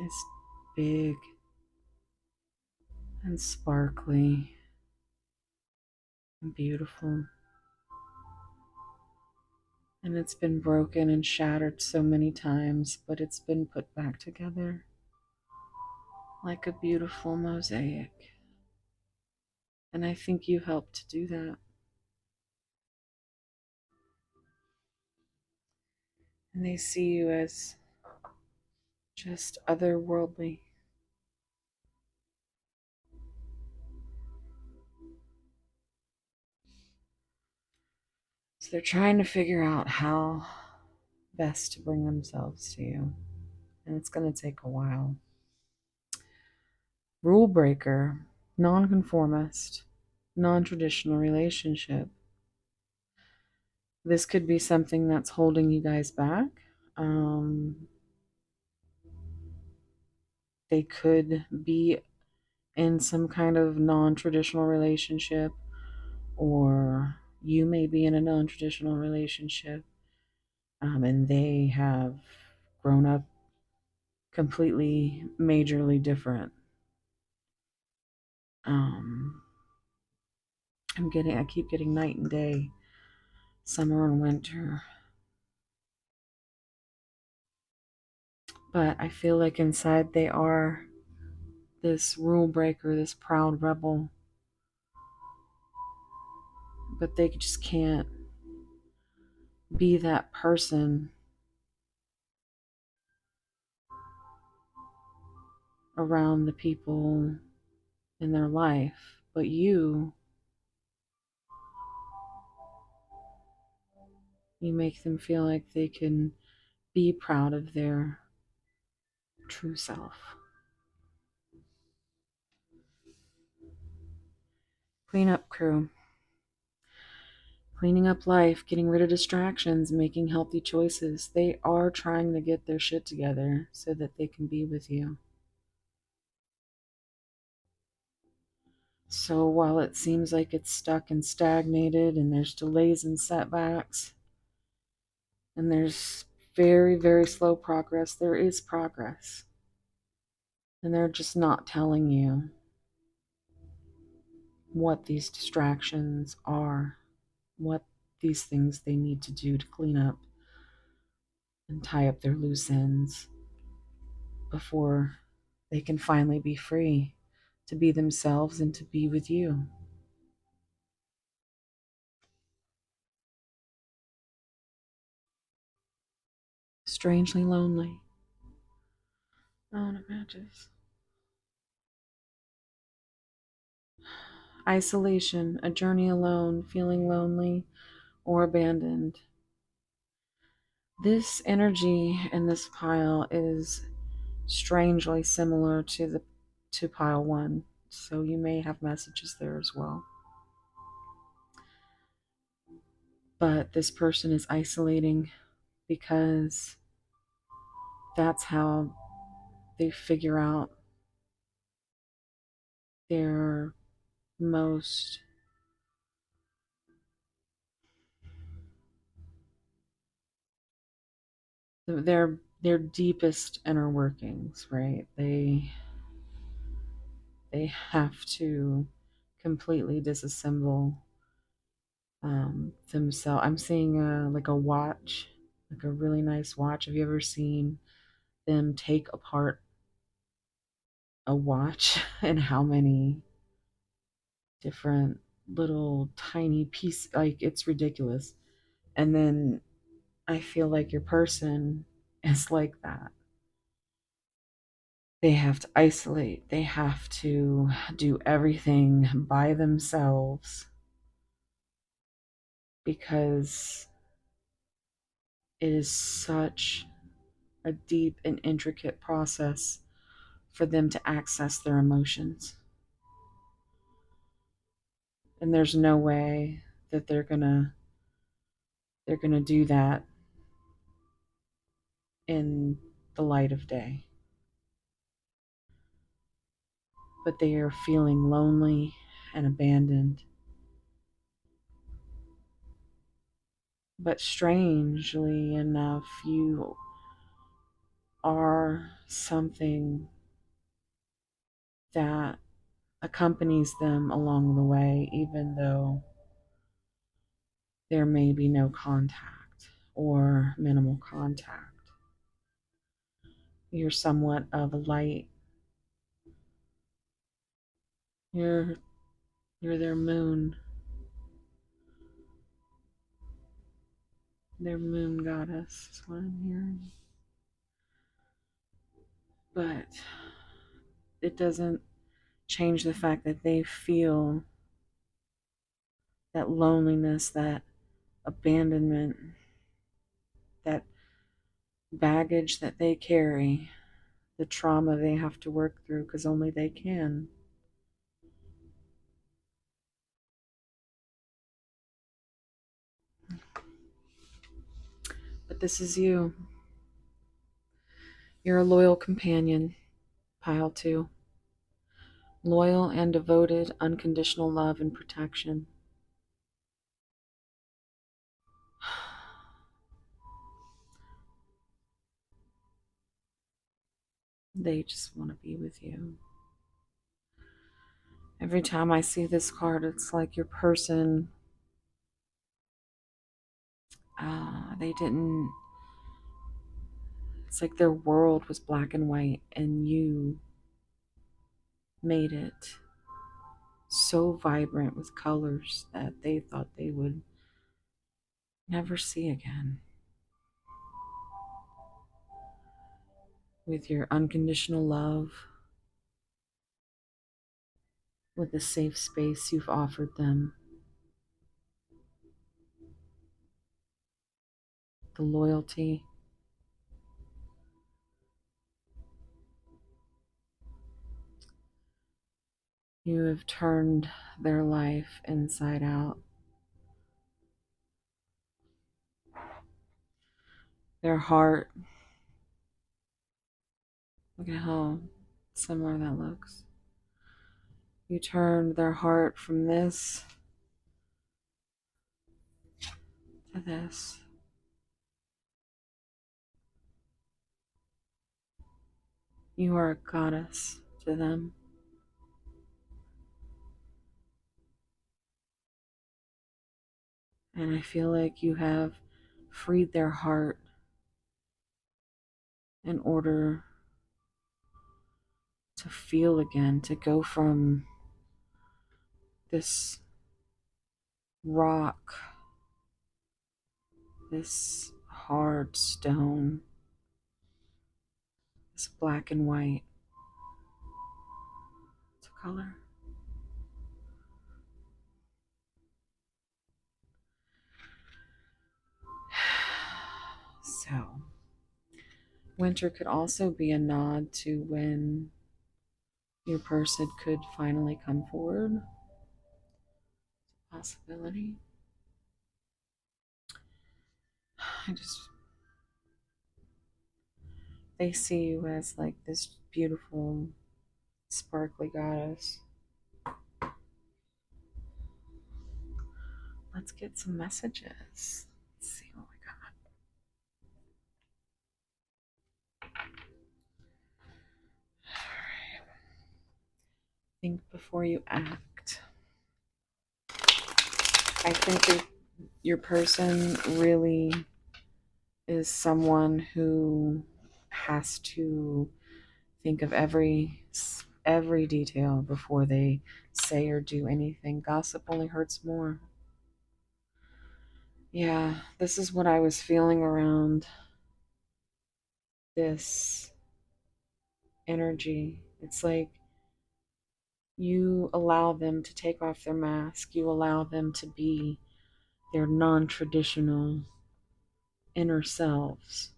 is big and sparkly and beautiful. And it's been broken and shattered so many times, but it's been put back together like a beautiful mosaic. And I think you helped to do that. And they see you as just otherworldly. So they're trying to figure out how best to bring themselves to you. And it's going to take a while. Rule breaker, nonconformist, non traditional relationship. This could be something that's holding you guys back. Um, they could be in some kind of non traditional relationship, or you may be in a non traditional relationship, and they have grown up completely, majorly different. Um, I keep getting night and day, summer and winter. But I feel like inside they are this rule breaker, this proud rebel, but they just can't be that person around the people in their life. But you make them feel like they can be proud of their true self. Cleanup crew. Cleaning up life, getting rid of distractions, making healthy choices. They are trying to get their shit together so that they can be with you. So while it seems like it's stuck and stagnated and there's delays and setbacks and there's very, very slow progress, there is progress. And they're just not telling you what these distractions are, what these things they need to do to clean up and tie up their loose ends before they can finally be free to be themselves and to be with you. Strangely lonely. Oh, it matches. Isolation, a journey alone, feeling lonely or abandoned. This energy in this pile is strangely similar to pile one, so you may have messages there as well. But this person is isolating because that's how they figure out their most their deepest inner workings, right? They They have to completely disassemble themselves. I'm seeing like a watch, like a really nice watch. Have you ever seen them take apart a watch and how many different little tiny pieces? Like, it's ridiculous. And then I feel like your person is like that. They have to isolate, they have to do everything by themselves because it is such a deep and intricate process for them to access their emotions. And there's no way that they're going to do that in the light of day. But they are feeling lonely and abandoned. But strangely enough, you are something that accompanies them along the way, even though there may be no contact or minimal contact. You're somewhat of a light. You're you're their moon goddess is what I'm hearing. But it doesn't change the fact that they feel that loneliness, that abandonment, that baggage that they carry, the trauma they have to work through because only they can. But this is you. You're a loyal companion, pile two. Loyal and devoted, unconditional love and protection. They just want to be with you. Every time I see this card, it's like your person, they didn't, it's like their world was black and white and you made it so vibrant with colors that they thought they would never see again. With your unconditional love, with the safe space you've offered them, the loyalty, you have turned their life inside out. Their heart, look at how similar that looks. You turned their heart from this to this. You are a goddess to them. And I feel like you have freed their heart in order to feel again, to go from this rock, this hard stone, this black and white, to color. So, winter could also be a nod to when your person could finally come forward. Possibility. I just, they see you as like this beautiful, sparkly goddess. Let's get some messages. Let's see what we got. Think before you act. I think that your person really is someone who has to think of every detail before they say or do anything. Gossip only hurts more. Yeah, this is what I was feeling around this energy. It's like you allow them to take off their mask, you allow them to be their non traditional inner selves,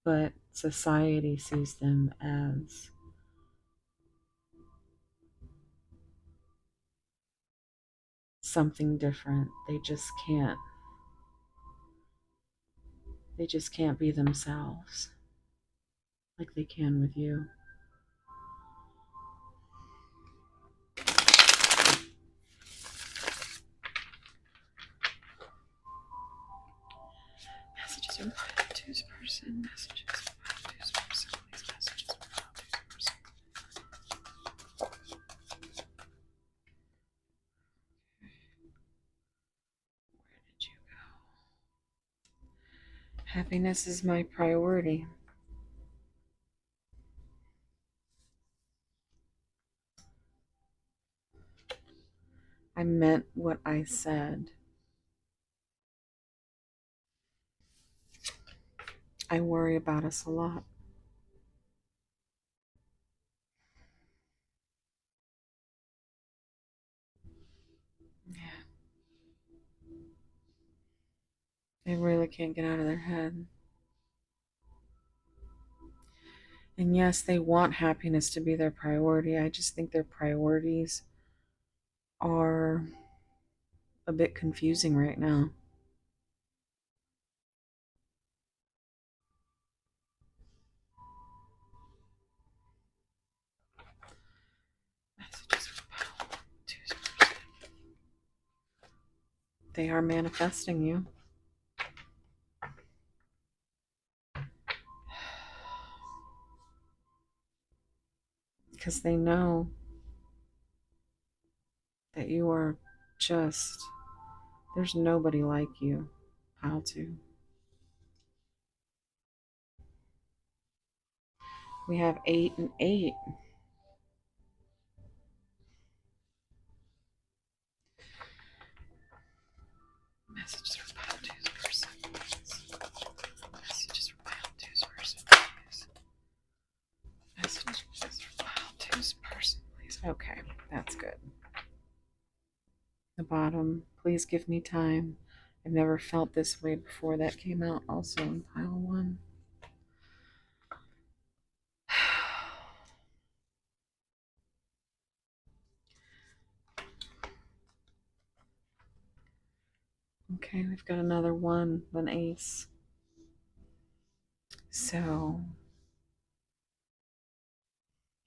but society sees them as something different. They just can't be themselves like they can with you. Messages are provided to this person. Messages are provided to this person. Please messages are provided to this person. Where did you go? Happiness is my priority. I meant what I said. I worry about us a lot. Yeah, they really can't get out of their head. And yes, they want happiness to be their priority. I just think their priorities are a bit confusing right now. Messages from power to this person. They are manifesting you because they know that you are just, there's nobody like you. How to? We have 8 and 8. Messages from power to this person. Messages from power to this person, please. Messages from power to this person, please. Okay, that's good. The bottom, please give me time. I've never felt this way before. That came out also in pile 1. Okay, we've got another 1, an ace. So,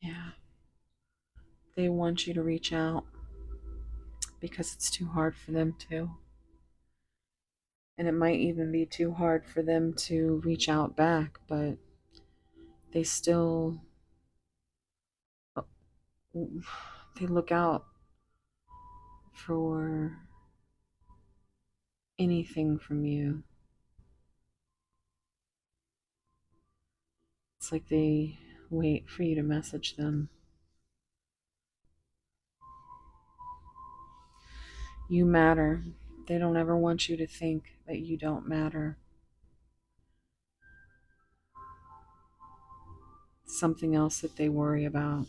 yeah, they want you to reach out because it's too hard for them to. And it might even be too hard for them to reach out back, but they still, they look out for anything from you. It's like they wait for you to message them. You matter. They don't ever want you to think that you don't matter. Something else that they worry about.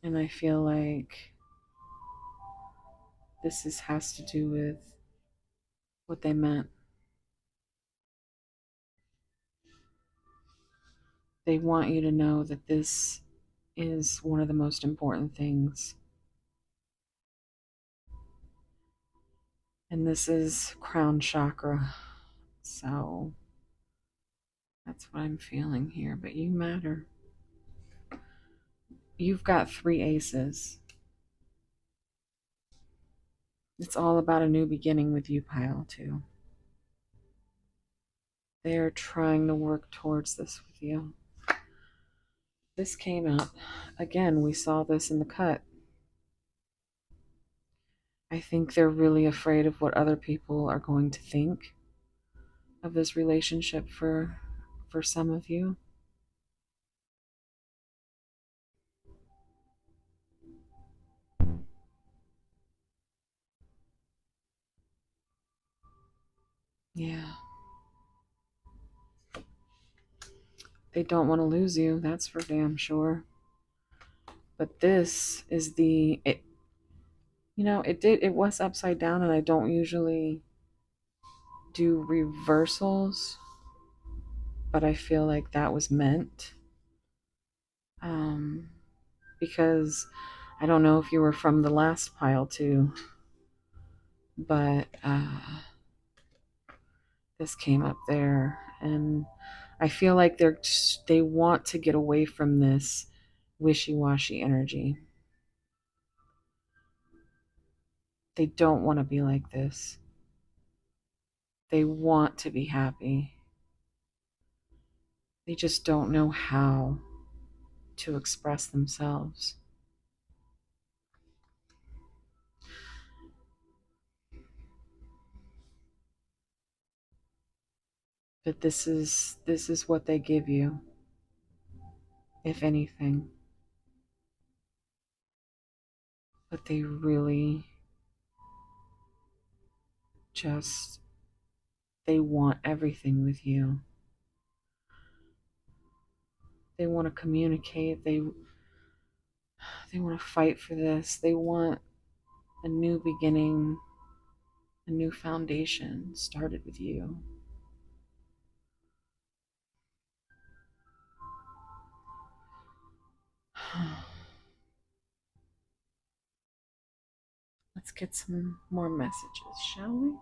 And I feel like has to do with what they meant. They want you to know that this is one of the most important things. And this is crown chakra. So that's what I'm feeling here. But you matter. You've got 3 aces. It's all about a new beginning with you, pile 2. They're trying to work towards this with you. This came up again. We saw this in the cut. I think they're really afraid of what other people are going to think of this relationship for some of you. Yeah. They don't want to lose you, that's for damn sure. But this is it was upside down, and I don't usually do reversals, but I feel like that was meant. Um because I don't know if you were from the last pile too, but this came up there, and I feel like they want to get away from this wishy-washy energy. They don't want to be like this. They want to be happy. They just don't know how to express themselves. But this is what they give you, if anything. But they really just they want everything with you. They want to communicate. They want to fight for this. They want a new beginning, a new foundation started with you. Let's get some more messages, shall we?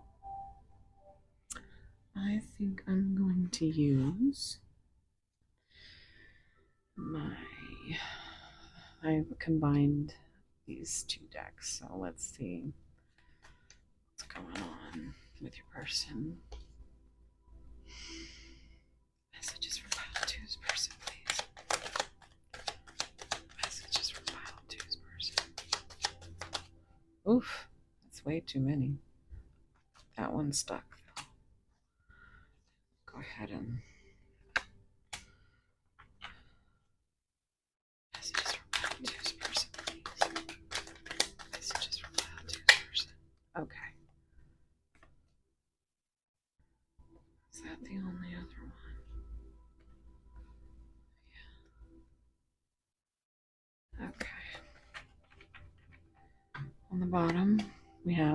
I think I'm going to use my. I've combined these two decks, so let's see what's going on with your person. Messages for pile two's person, please. Messages for pile two's person. Oof, that's way too many. That one's stuck. Go ahead and messages for pile two's person, please. Messages for pile two's person. Okay. Is that the only other one? Yeah. Okay. On the bottom,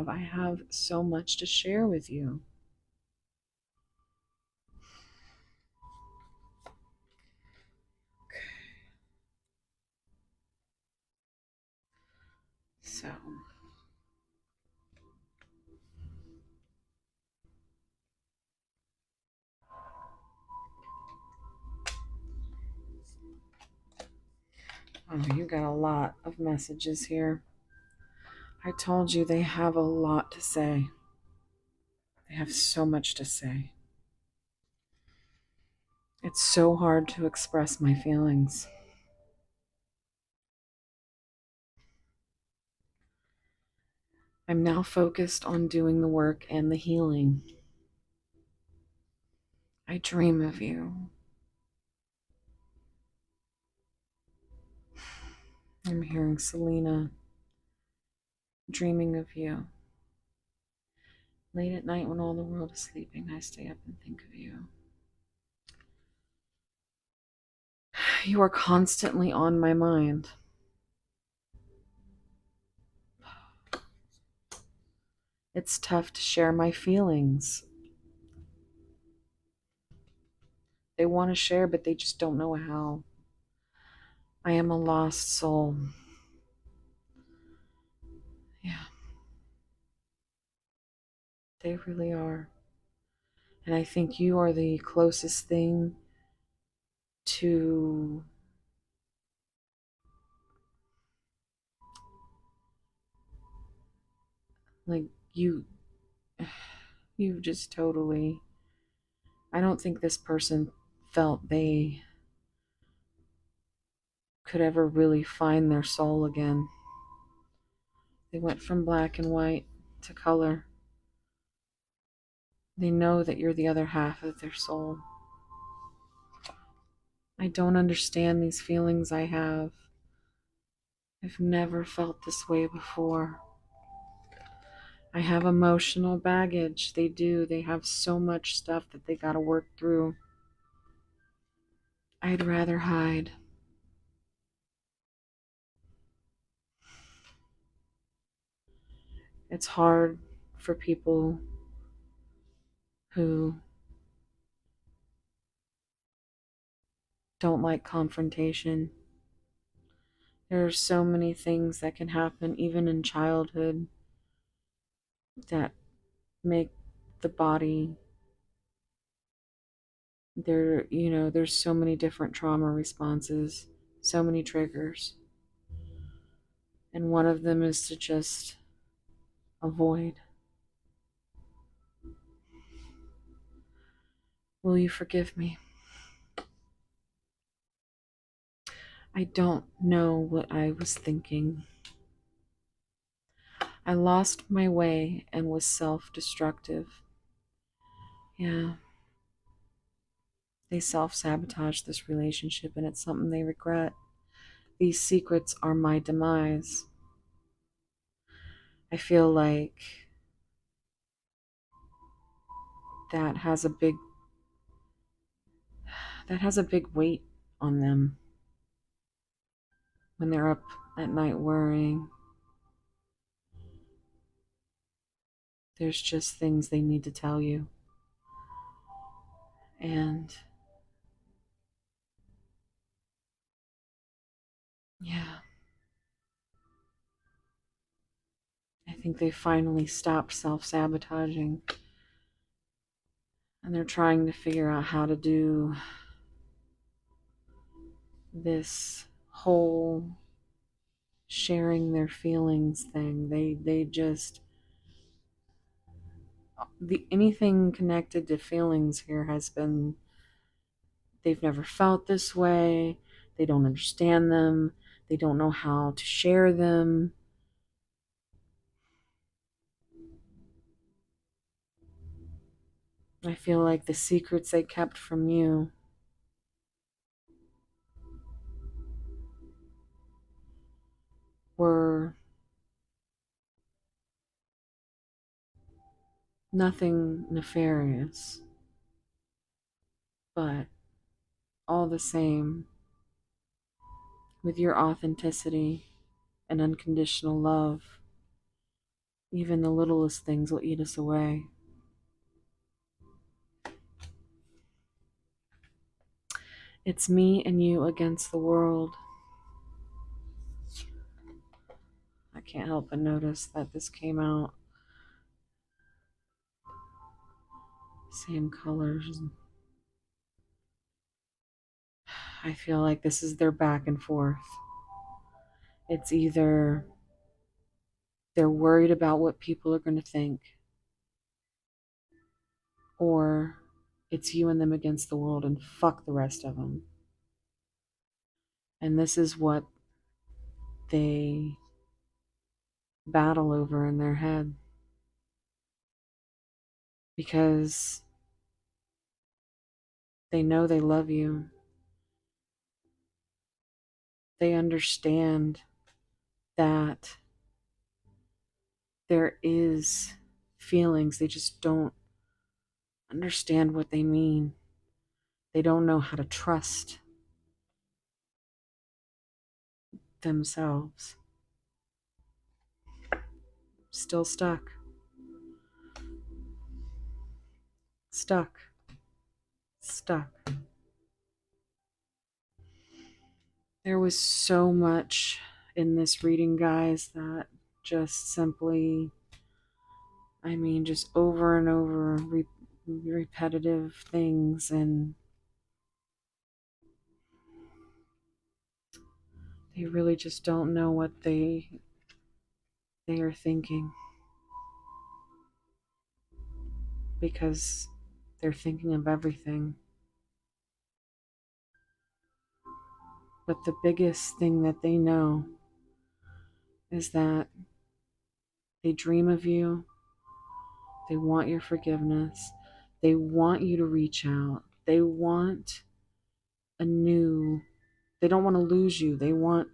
I have so much to share with you. Okay. So, oh, you got a lot of messages here. I told you they have a lot to say. They have so much to say. It's so hard to express my feelings. I'm now focused on doing the work and the healing. I dream of you. I'm hearing Selena dreaming of you. Late at night when all the world is sleeping, I stay up and think of you. You are constantly on my mind. It's tough to share my feelings. They want to share, but they just don't know how. I am a lost soul. Yeah, they really are. And I think you are the closest thing to like you just totally I don't think this person felt could ever really find their soul again. They went from black and white to color. They know that you're the other half of their soul. I don't understand these feelings I have. I've never felt this way before. I have emotional baggage. They do. They have so much stuff that they gotta work through. I'd rather hide. It's hard for people who don't like confrontation. There are so many things that can happen, even in childhood, that make the body there's so many different trauma responses, so many triggers. And one of them is to just avoid. Will you forgive me? I don't know what I was thinking. I lost my way and was self destructive. Yeah, they self sabotage this relationship and it's something they regret. These secrets are my demise. I feel like that has a big that has a big weight on them when they're up at night worrying. There's just things they need to tell you. And yeah, I think they finally stopped self sabotaging and they're trying to figure out how to do this whole sharing their feelings thing. They just the anything connected to feelings here has been they've never felt this way. They don't understand them. They don't know how to share them. I feel like the secrets they kept from you were nothing nefarious, but all the same, with your authenticity and unconditional love, even the littlest things will eat us away. It's me and you against the world. I can't help but notice that this came out same colors. I feel like this is their back and forth. It's either they're worried about what people are going to think, or it's you and them against the world and fuck the rest of them. And this is what they battle over in their head because they know they love you. They understand that there is feelings, they just don't understand what they mean. They don't know how to trust themselves. Still stuck. Stuck. Stuck. There was so much in this reading, guys, that just simply, just over and over repetitive things, and they really just don't know what they are thinking because they're thinking of everything. But the biggest thing that they know is that they dream of you. They want your forgiveness. They want you to reach out. They want they don't want to lose you. They want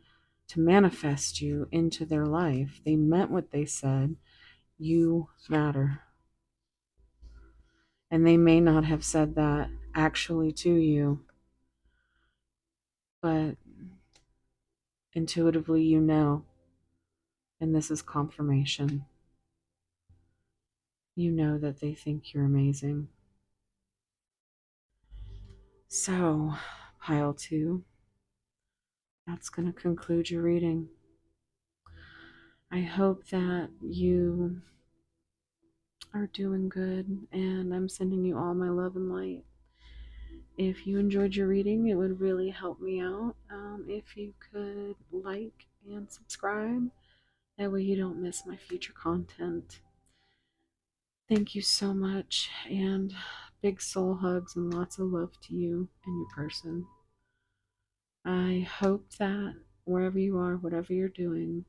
to manifest you into their life. They meant what they said. You matter. And they may not have said that actually to you, but intuitively you know, and this is confirmation. You know that they think you're amazing. So, pile 2, that's going to conclude your reading. I hope that you are doing good, and I'm sending you all my love and light. If you enjoyed your reading, it would really help me out if you could like and subscribe. That way you don't miss my future content. Thank you so much, and big soul hugs and lots of love to you and your person. I hope that wherever you are, whatever you're doing,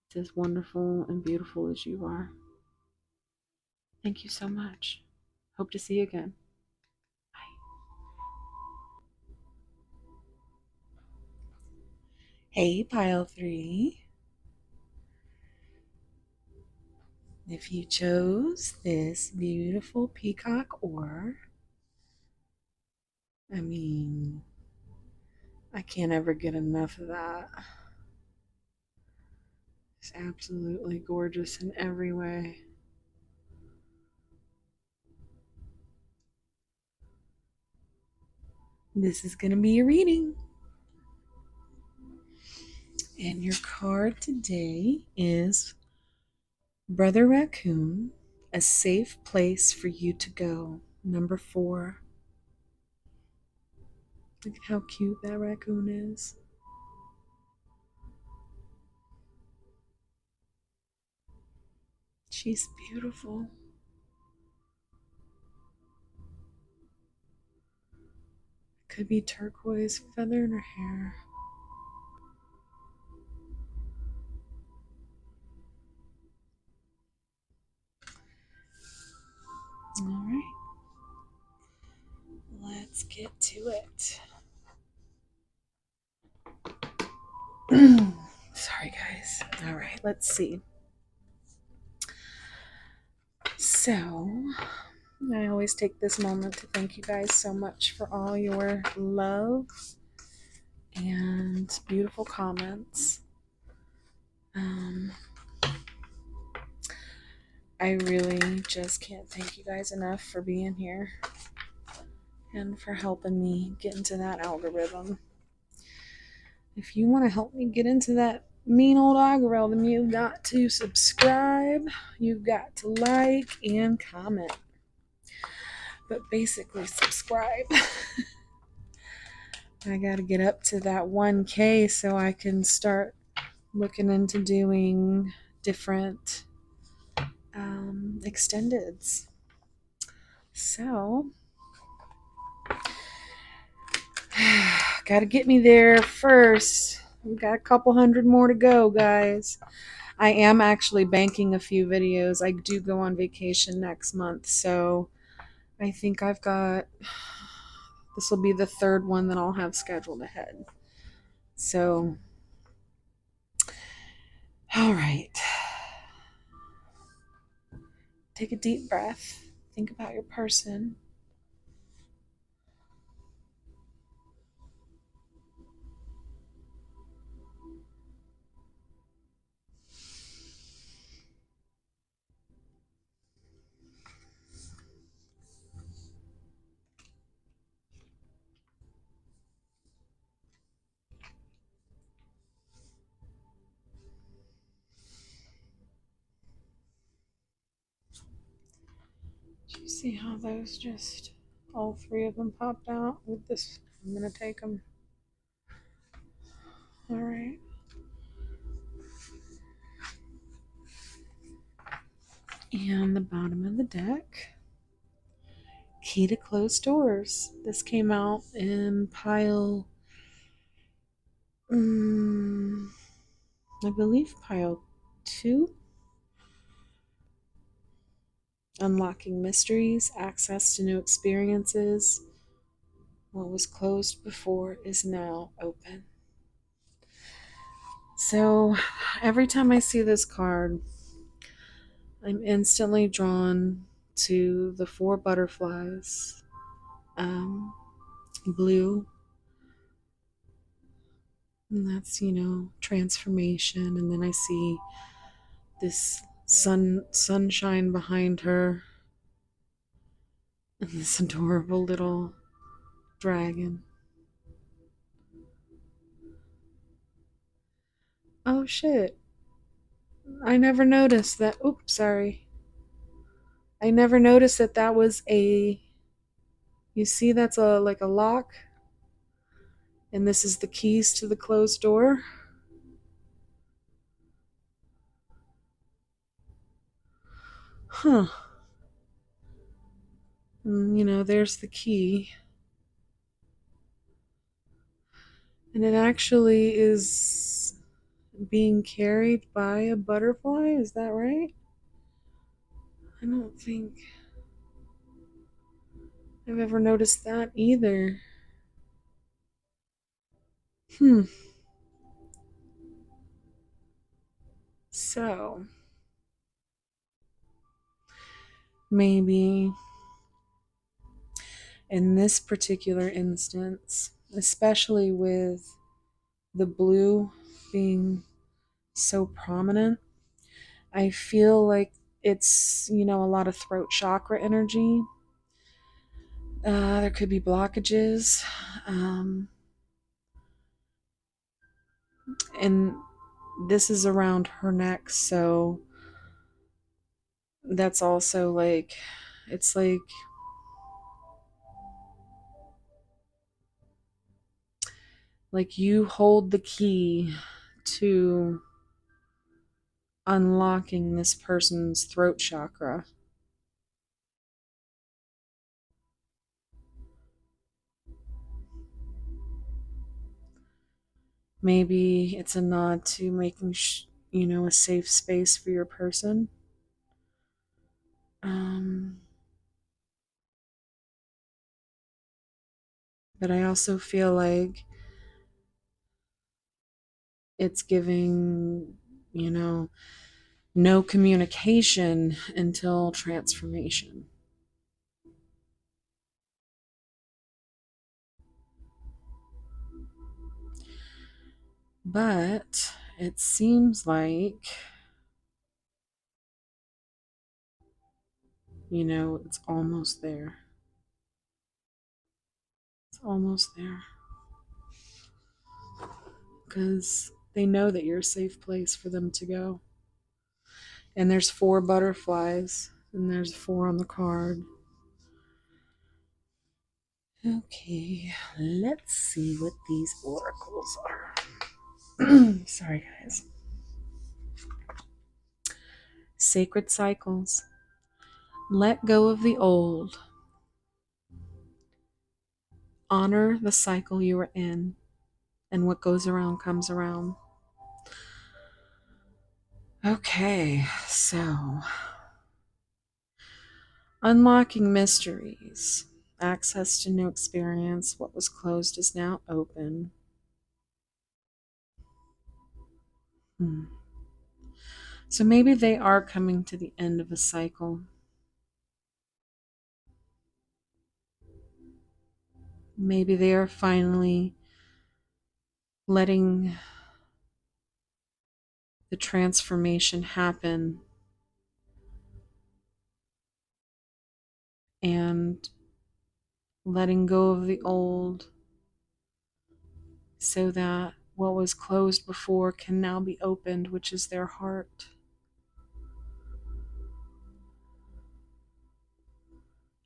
it's as wonderful and beautiful as you are. Thank you so much. Hope to see you again. Bye. Hey, pile 3. If you chose this beautiful peacock ore, I mean, I can't ever get enough of that. It's absolutely gorgeous in every way. This is going to be your reading. And your card today is Brother Raccoon, a safe place for you to go. Number 4. Look at how cute that raccoon is. She's beautiful. Could be turquoise feather in her hair. All right. Let's get to it. Sorry, guys. All right, let's see. So, I always take this moment to thank you guys so much for all your love and beautiful comments. I really just can't thank you guys enough for being here and for helping me get into that algorithm. If you want to help me get into that mean old algorithm, you've got to subscribe, you've got to like and comment. But basically, subscribe. I got to get up to that 1K so I can start looking into doing different extendeds. So, got to get me there first. We've got a couple hundred more to go, guys. I am actually banking a few videos. I do go on vacation next month, so I think I've got, this will be the 3rd one that I'll have scheduled ahead. So, all right. Take a deep breath. Think about your person. Do you see how those just, all 3 of them popped out with this? I'm going to take them. All right. And the bottom of the deck, key to closed doors. This came out in pile Mm, I believe pile 2. Unlocking mysteries, access to new experiences. What was closed before is now open. So every time I see this card, I'm instantly drawn to the 4 butterflies, um, blue, and that's, transformation. And then I see this sunshine behind her, and this adorable little dragon. Oh shit. I never noticed that. Oops, sorry. I never noticed that that was a. You see, that's a like a lock, and this is the keys to the closed door. Huh. And, there's the key. And it actually is being carried by a butterfly. Is that right? I don't think I've ever noticed that either. Hmm. So, maybe in this particular instance, especially with the blue being so prominent, I feel like it's, a lot of throat chakra energy. There could be blockages. And this is around her neck, so that's also like, it's like you hold the key to unlocking this person's throat chakra. Maybe it's a nod to making a safe space for your person. um but I also feel like it's giving, you know no communication until transformation. But it seems like, it's almost there. It's almost there. Because they know that you're a safe place for them to go. And there's 4 butterflies, and there's 4 on the card. Okay, let's see what these oracles are. Sorry, guys. Sacred cycles. Let go of the old. Honor the cycle you are in, and what goes around comes around. Okay, so unlocking mysteries. Access to new experience. What was closed is now open. Hmm. So maybe they are coming to the end of a cycle. Maybe they are finally letting the transformation happen and letting go of the old so that what was closed before can now be opened, which is their heart.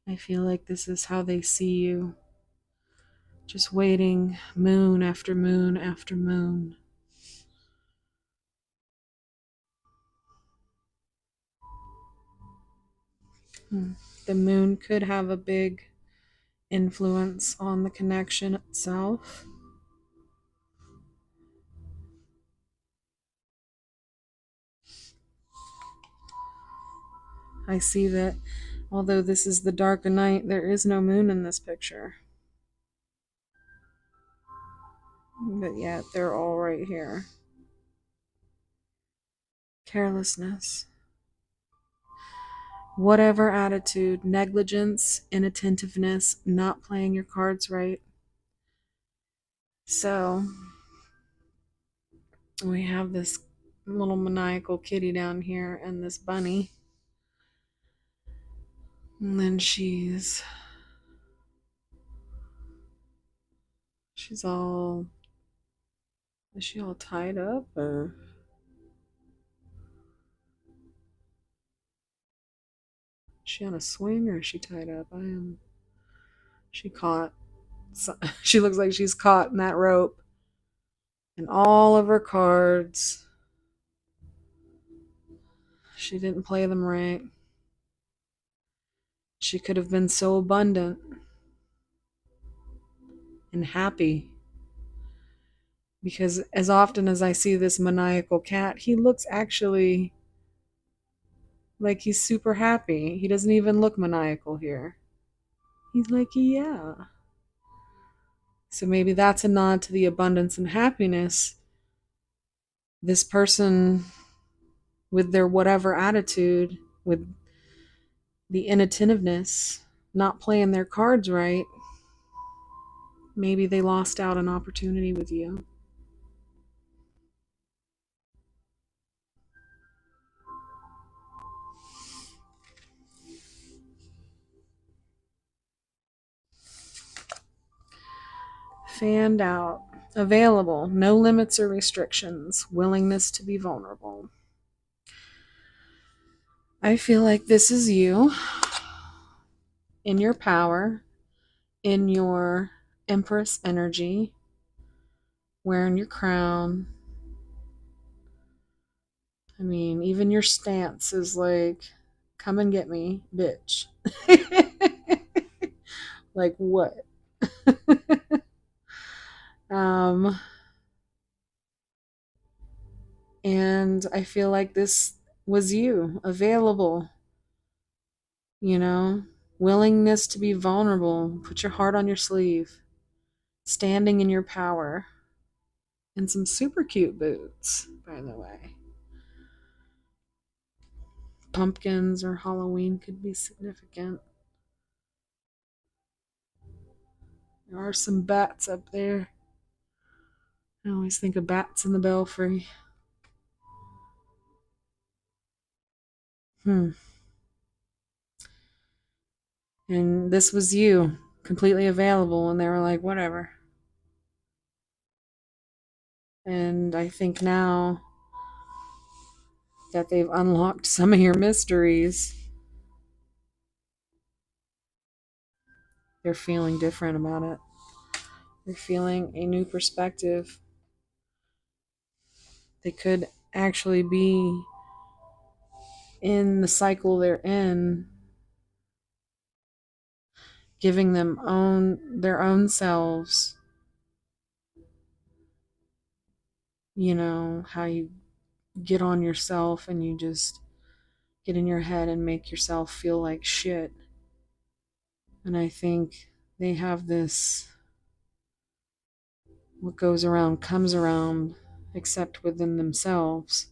I feel like this is how they see you. Just waiting moon after moon after moon. The moon could have a big influence on the connection itself. I see that although this is the dark of night, there is no moon in this picture. But yet, they're all right here. Carelessness. Whatever attitude, negligence, inattentiveness, not playing your cards right. So, we have this little maniacal kitty down here and this bunny. And then she's all, is she all tied up or is she on a swing or is she tied up? She caught, she looks like she's caught in that rope and all of her cards. She didn't play them right. She could have been so abundant and happy. Because as often as I see this maniacal cat, he looks actually like he's super happy. He doesn't even look maniacal here. He's like, yeah. So maybe that's a nod to the abundance and happiness. This person, with their whatever attitude, with the inattentiveness, not playing their cards right, maybe they lost out an opportunity with you. Fanned out. Available. No limits or restrictions. Willingness to be vulnerable. I feel like this is you in your power, in your Empress energy, wearing your crown. I mean, even your stance is like, come and get me, bitch. Like, what? um, and I feel like this was you, available, willingness to be vulnerable, put your heart on your sleeve, standing in your power, and some super cute boots, by the way. Pumpkins or Halloween could be significant. There are some bats up there. I always think of bats in the belfry. And this was you, completely available, and they were like, whatever. And I think now that they've unlocked some of your mysteries, they're feeling different about it. They're feeling a new perspective. They could actually be in the cycle they're in, giving them their own selves. How you get on yourself and you just get in your head and make yourself feel like shit. And I think they have this, what goes around comes around, except within themselves.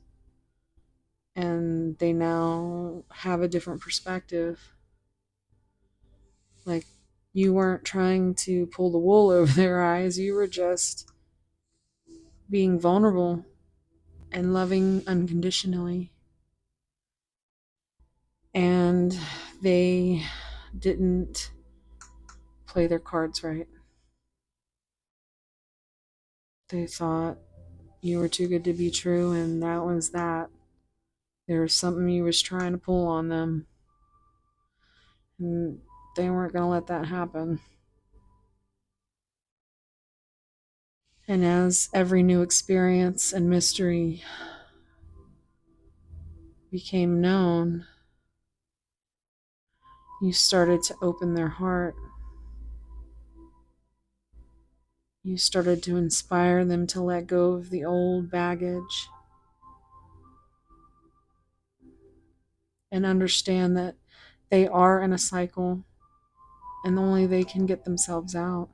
And they now have a different perspective. Like, you weren't trying to pull the wool over their eyes, you were just being vulnerable and loving unconditionally. And they didn't play their cards right. They thought you were too good to be true, and that was that. There was something you was trying to pull on them, and they weren't going to let that happen. And as every new experience and mystery became known, you started to open their heart. You started to inspire them to let go of the old baggage. and understand that they are in a cycle and only they can get themselves out.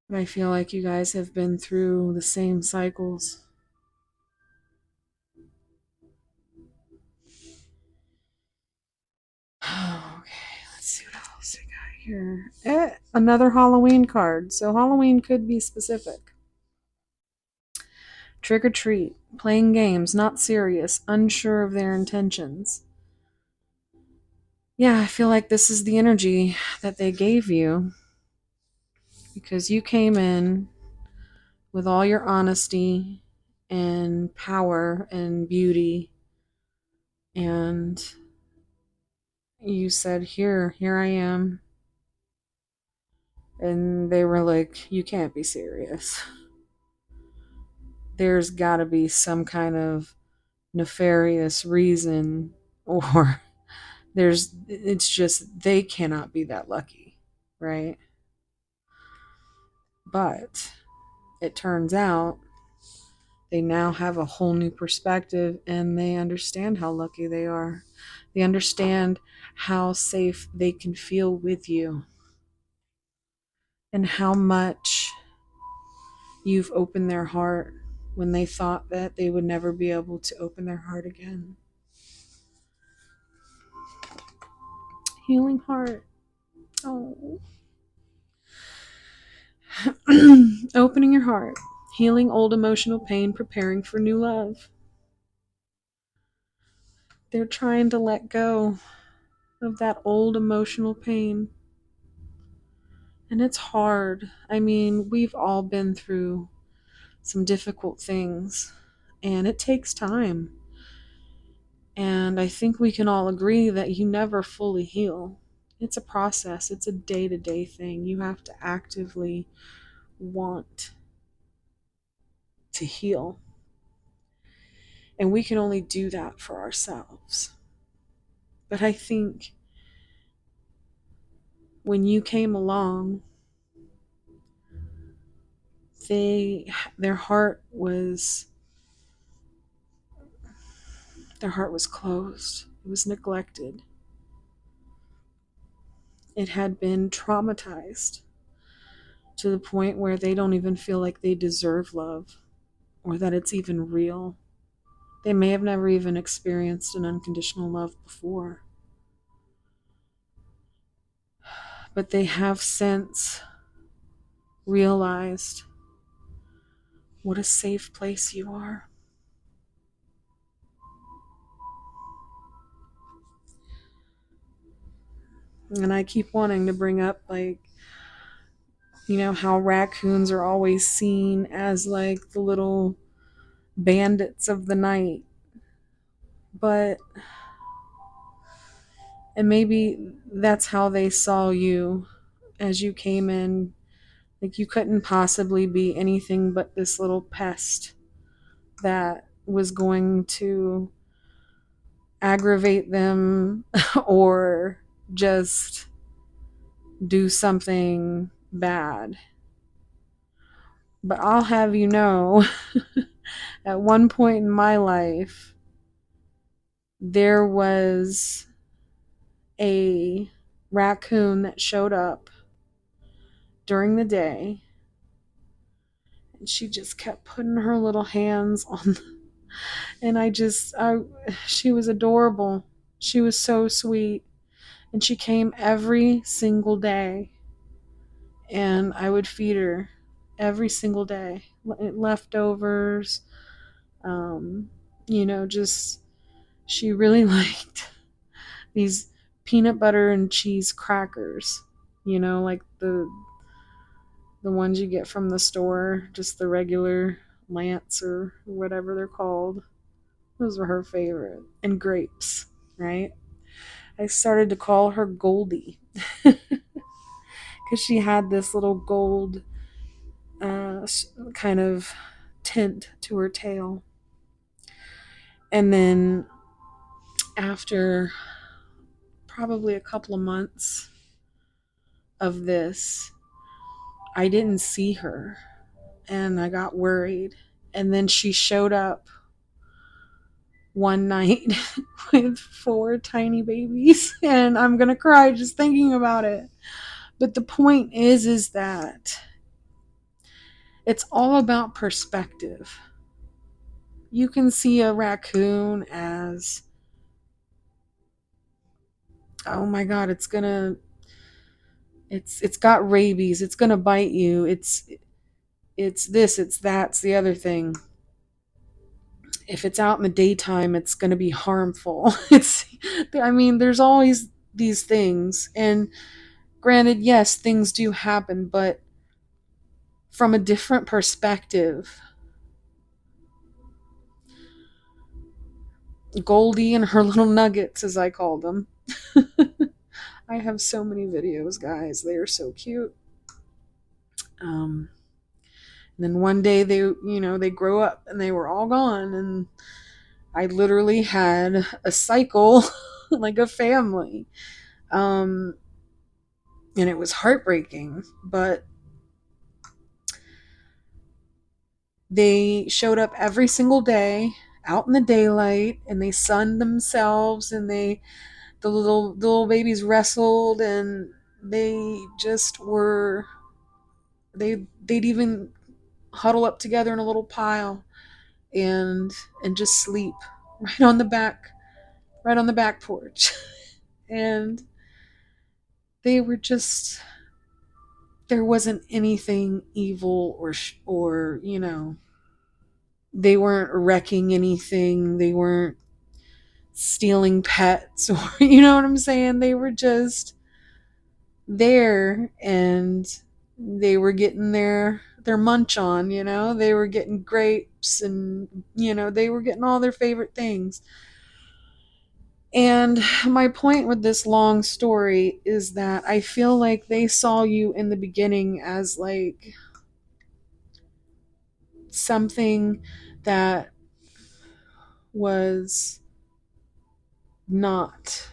But I feel like you guys have been through the same cycles. Okay, let's see what else we got here. Another Halloween card. So Halloween could be specific. Trick or treat, playing games, not serious, unsure of their intentions. Yeah, I feel like this is the energy that they gave you because you came in with all your honesty and power and beauty, and you said, here I am. And they were like, you can't be serious. There's got to be some kind of nefarious reason, or it's just, they cannot be that lucky, right? But it turns out they now have a whole new perspective and they understand how lucky they are. They understand how safe they can feel with you and how much you've opened their heart when they thought that they would never be able to open their heart again. Healing heart. Oh. Opening your heart. Healing old emotional pain, preparing for new love. They're trying to let go of that old emotional pain. And it's hard. I mean, we've all been through some difficult things, and it takes time. And I think we can all agree that you never fully heal. It's a process, it's a day to day thing. You have to actively want to heal. And we can only do that for ourselves. But I think when you came along, they their heart was their heart was closed. It was neglected. It had been traumatized to the point where they don't even feel like they deserve love or that it's even real. They may have never even experienced an unconditional love before. But they have since realized what a safe place you are. And I keep wanting to bring up, like, how raccoons are always seen as like the little bandits of the night. But, and maybe that's how they saw you as you came in. Like, you couldn't possibly be anything but this little pest that was going to aggravate them or just do something bad. But I'll have you know, at one point in my life, there was a raccoon that showed up during the day, and she just kept putting her little hands on, and she was adorable. She was so sweet, and she came every single day, and I would feed her every single day, leftovers. Um, just she really liked these peanut butter and cheese crackers. Like the ones you get from the store, just the regular Lance or whatever they're called. Those were her favorite. And grapes, right? I started to call her Goldie because she had this little gold kind of tint to her tail. And then after probably a couple of months of this, I didn't see her and I got worried. And then she showed up one night with four tiny babies, and I'm gonna cry just thinking about it. But the point is that it's all about perspective. You can see a raccoon as, oh my god, it's got rabies, it's gonna bite you, it's this, it's that, it's the other thing. If it's out in the daytime, it's gonna be harmful. It's, I mean, there's always these things, and granted, yes, things do happen, but from a different perspective. Goldie and her little nuggets, as I call them. I have so many videos, guys. They are so cute. Um, and then one day they grow up and they were all gone, and I literally had a cycle, like a family. Um, and it was heartbreaking, but they showed up every single day out in the daylight, and they sunned themselves, and the little babies wrestled, and they just were, they'd even huddle up together in a little pile and just sleep right on the back right on the back porch. And they were just, there wasn't anything evil or they weren't wrecking anything, they weren't stealing pets, or you know what I'm saying, they were just there, and they were getting their munch on, they were getting grapes, and they were getting all their favorite things. And my point with this long story is that I feel like they saw you in the beginning as like something that was not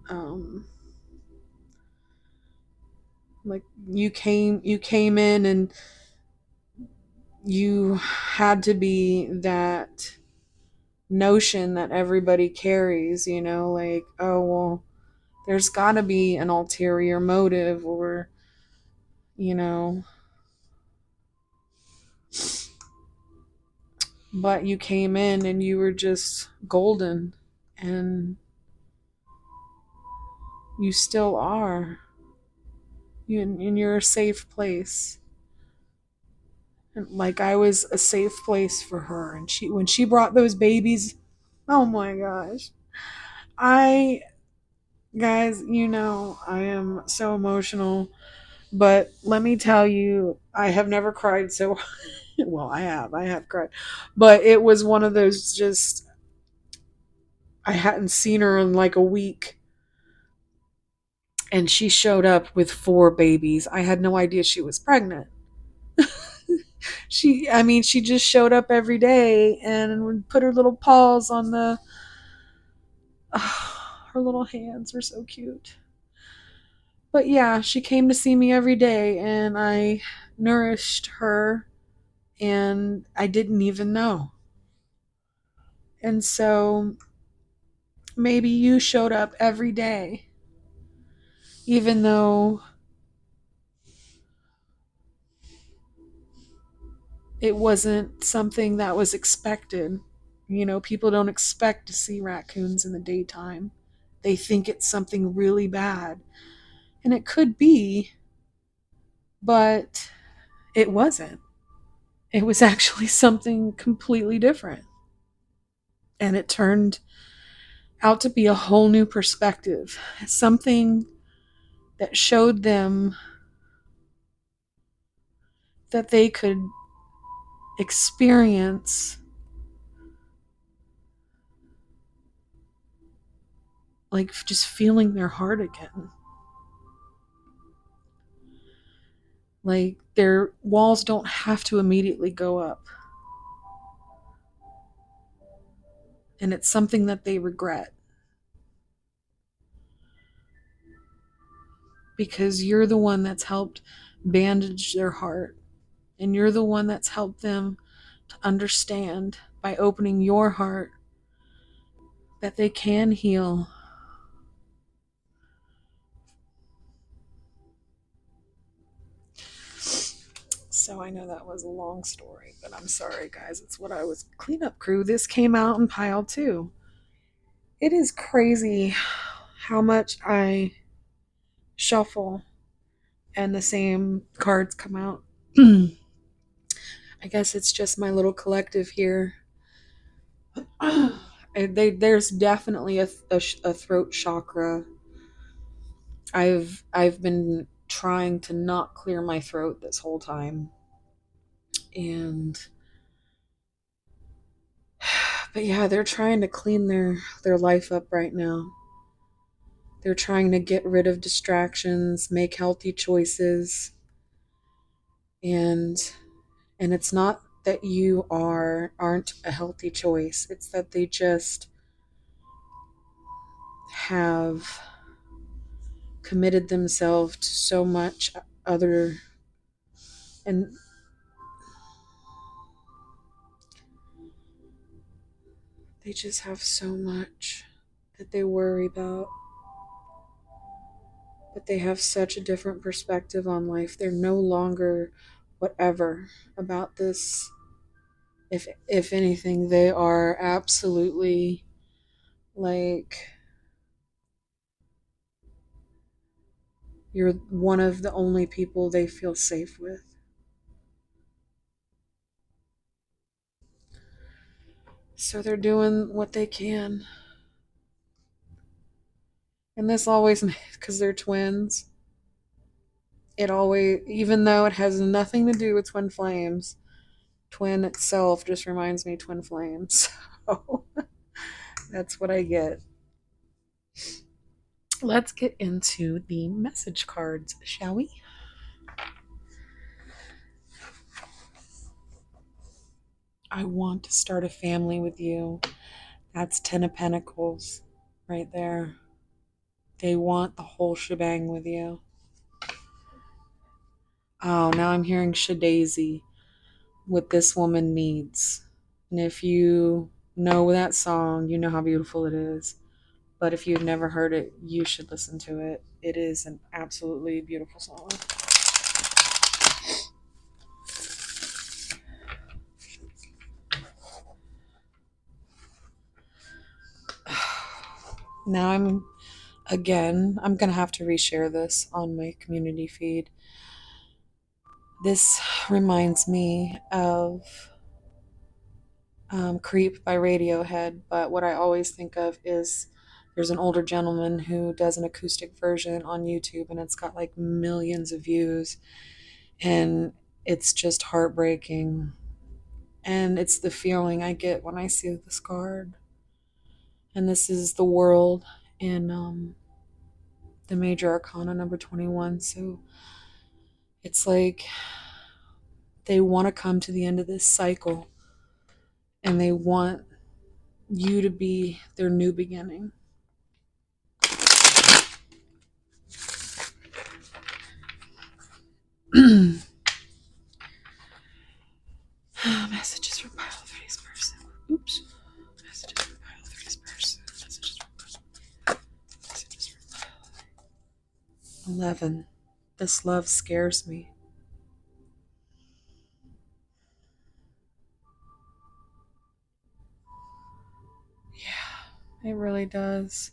um like, you came in and you had to be that notion that everybody carries, like, oh well, there's got to be an ulterior motive, or you know but you came in and you were just golden, and you still are. And you're a safe place. And like, I was a safe place for her, and when she brought those babies, oh my gosh. I Guys, I am so emotional, but let me tell you, I have never cried so well, I have cried. But it was one of those, just, I hadn't seen her in like a week, and she showed up with four babies. I had no idea she was pregnant. She just showed up every day and would put her little paws on the, her little hands were so cute. But yeah, she came to see me every day, and I nourished her, and I didn't even know. And so maybe you showed up every day, even though it wasn't something that was expected. People don't expect to see raccoons in the daytime. They think it's something really bad. And it could be, but it wasn't. It was actually something completely different. And it turned out to be a whole new perspective. Something that showed them that they could experience, like, just feeling their heart again. Like, their walls don't have to immediately go up. And it's something that they regret, because you're the one that's helped bandage their heart. And you're the one that's helped them to understand by opening your heart that they can heal. So I know that was a long story, but I'm sorry, guys. It's what I was. Cleanup crew. This came out in pile 2. It is crazy how much I shuffle and the same cards come out. I guess it's just my little collective here. There's definitely a throat chakra. I've been trying to not clear my throat this whole time, and but yeah, they're trying to clean their life up right now. They're trying to get rid of distractions, make healthy choices, and it's not that you aren't a healthy choice. It's that they just have committed themselves to so much other, and they just have so much that they worry about. But they have such a different perspective on life. They're no longer whatever about this. If anything, they are absolutely like, you're one of the only people they feel safe with. So they're doing what they can. And this always, because they're twins, it always, even though it has nothing to do with twin flames, twin itself just reminds me twin flames. So that's what I get. Let's get into the message cards, shall we? I want to start a family with you. That's 10 of Pentacles right there. They want the whole shebang with you. Oh, now I'm hearing Shadazy, what this woman needs. And if you know that song, you know how beautiful it is. But if you've never heard it, you should listen to it. It is an absolutely beautiful song. Now I'm going to have to reshare this on my community feed. This reminds me of Creep by Radiohead, but what I always think of is there's an older gentleman who does an acoustic version on YouTube, and it's got like millions of views, and it's just heartbreaking. And it's the feeling I get when I see this card. And this is the world in the major arcana number 21. So it's like they want to come to the end of this cycle, and they want you to be their new beginning. Messages from pile 3's person. Oops. Messages from pile 3's person. Messages from pile 11. This love scares me. Yeah, it really does.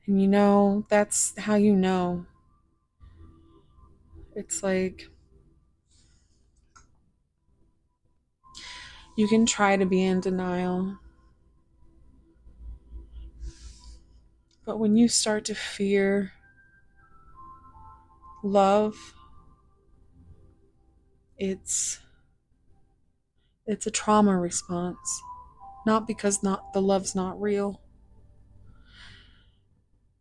And you know, that's how you know. It's like you can try to be in denial, but when you start to fear love, it's a trauma response. Not because the love's not real.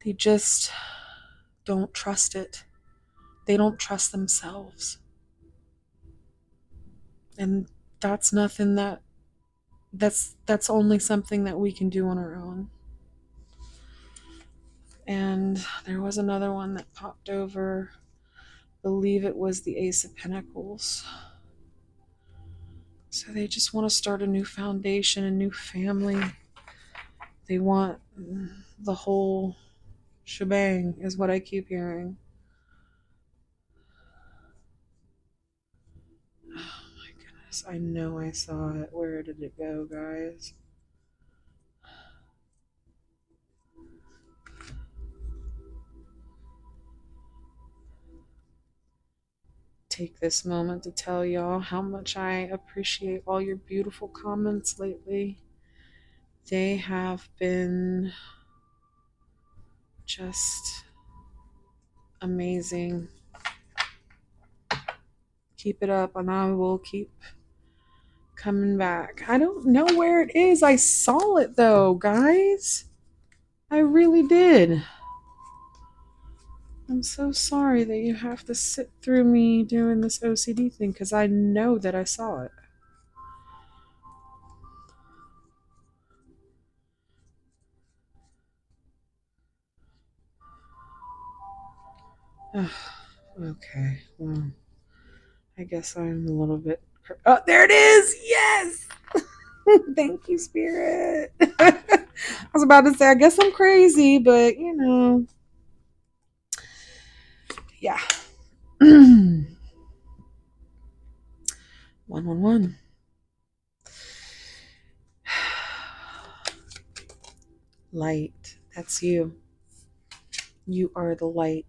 They just don't trust it. They don't trust themselves. And that's nothing that's only something that we can do on our own. And there was another one that popped over. I believe it was the Ace of Pentacles. So they just want to start a new foundation, a new family. They want the whole shebang, is what I keep hearing. Oh my goodness. I know I saw it. Where did it go, guys? Take this moment to tell y'all how much I appreciate all your beautiful comments lately. They have been just amazing. Keep it up, and I will keep coming back. I don't know where it is. I saw it though, guys. I really did. I'm so sorry that you have to sit through me doing this OCD thing because I know that I saw it. Okay, well, I guess I'm a little bit. Oh, there it is! Yes! Thank you, Spirit. I was about to say, I guess I'm crazy, but you know. Yeah. 111. Light. That's you. You are the light.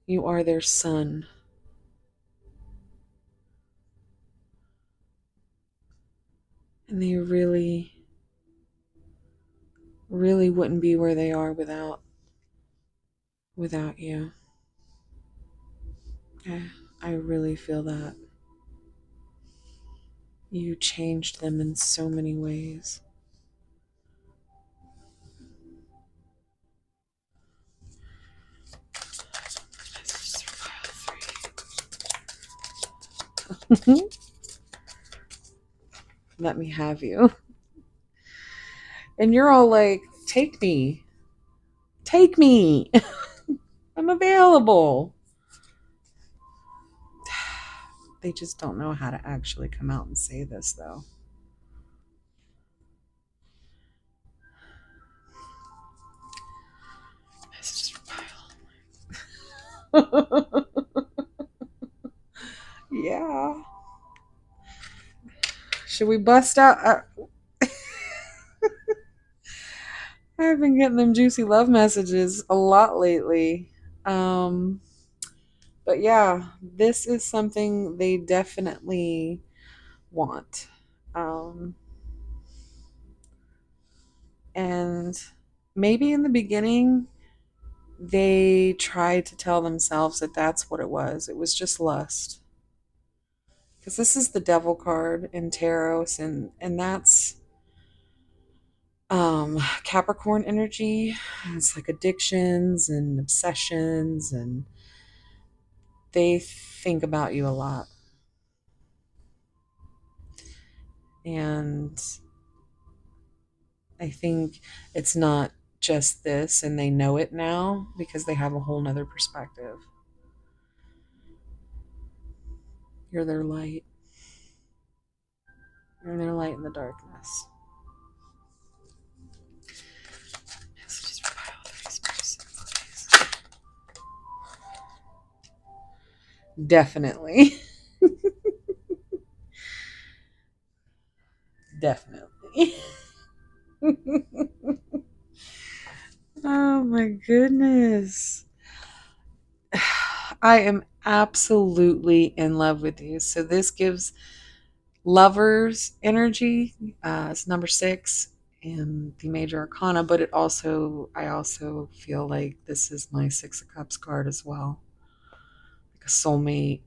You are their sun. And they really, really wouldn't be where they are without you. I really feel that. You changed them in so many ways. Let me have you. And you're all like, take me. Take me. I'm available. They just don't know how to actually come out and say this, though. Messages from Kyle. Yeah. Should we bust out? I've been getting them juicy love messages a lot lately. Um, but yeah, this is something they definitely want. Um, and maybe in the beginning, they tried to tell themselves that that's what it was. It was just lust. Because this is the devil card in tarot, and that's Capricorn energy. It's like addictions and obsessions, and they think about you a lot. And I think it's not just this, and they know it now because they have a whole nother perspective. You're their light. You're their light in the darkness. Definitely. Definitely. Oh my goodness. I am absolutely in love with you. So this gives lovers energy. It's number 6 in the major arcana, but I also feel like this is my 6 of Cups card as well. Like a soulmate.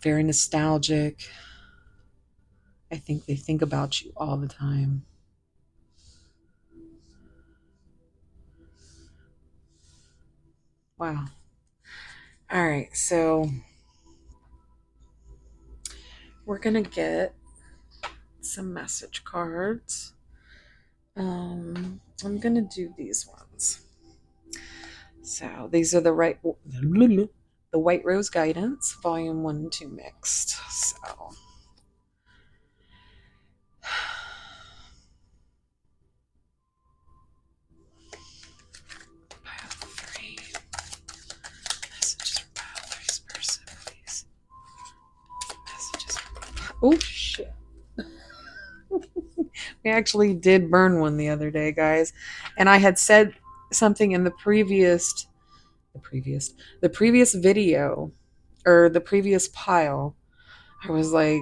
Very nostalgic. I think they think about you all the time. Wow. All right, so we're gonna get some message cards. I'm gonna do these ones. So these are the White Rose Guidance, Volume 1 and 2 mixed. So Oh, shit. We actually did burn one the other day, guys. And I had said something in the previous video, or the previous pile. I was like,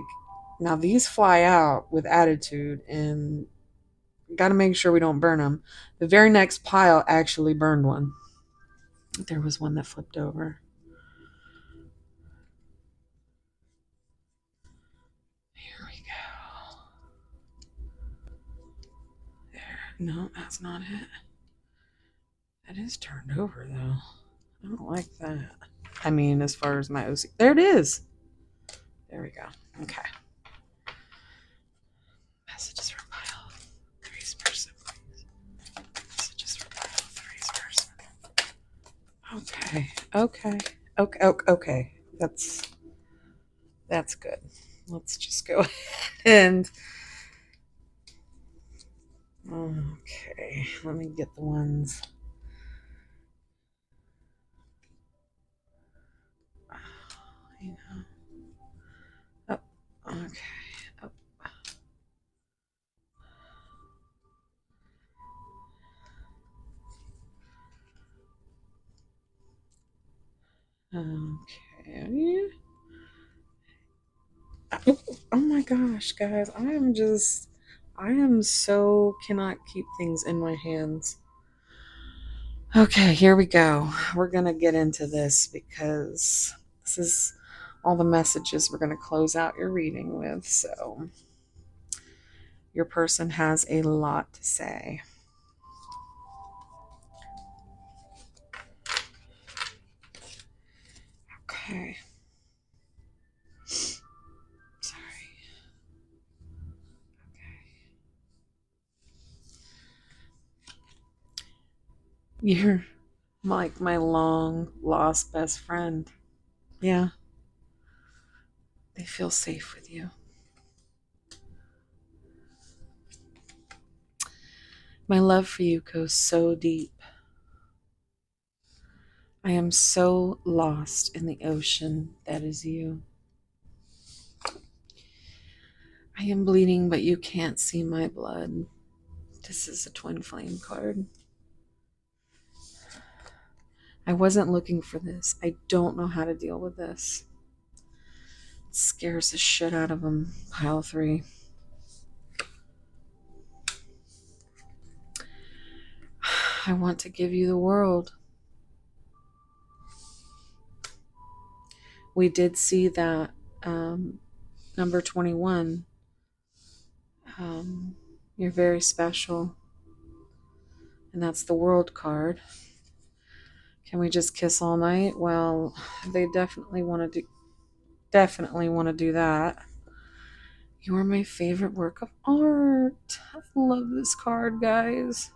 now these fly out with attitude and got to make sure we don't burn them. The very next pile actually burned one. There was one that flipped over. Here we go. There. No, that's not it. That is turned over, though. I don't like that. I mean, as far as my OC. There it is. There we go. Okay. Messages from pile three's person, please. Messages from pile three's person. Okay. Okay. Okay. Okay. That's good. Let's just go ahead and okay. Let me get the ones. You know. Oh, okay. Oh. Okay. Oh my gosh, guys. I am so cannot keep things in my hands. Okay, here we go. We're going to get into this because this is all the messages we're going to close out your reading with. So, your person has a lot to say. Okay. Sorry. Okay. You're like my long lost best friend. Yeah. They feel safe with you. My love for you goes so deep. I am so lost in the ocean that is you. I am bleeding, but you can't see my blood. This is a twin flame card. I wasn't looking for this. I don't know how to deal with this. It scares the shit out of them. Pile three. I want to give you the world. We did see that number 21. You're very special. And that's the world card. Can we just kiss all night? Well, they definitely want to do that. You are my favorite work of art. I love this card, guys.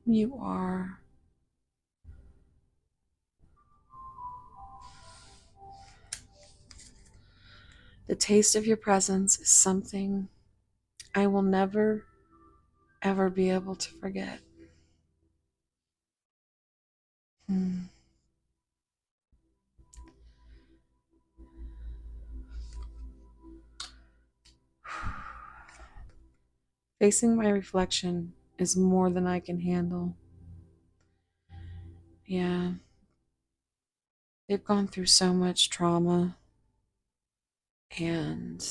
You are. The taste of your presence is something I will never, ever be able to forget. Hmm. Facing my reflection is more than I can handle. Yeah, they've gone through so much trauma and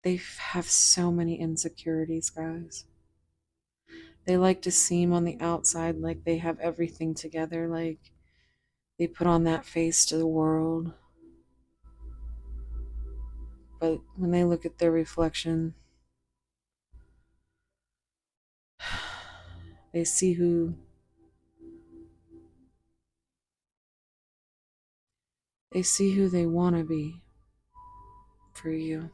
they have so many insecurities, guys. They like to seem on the outside like they have everything together, like they put on that face to the world. But when they look at their reflection, they see who they want to be for you.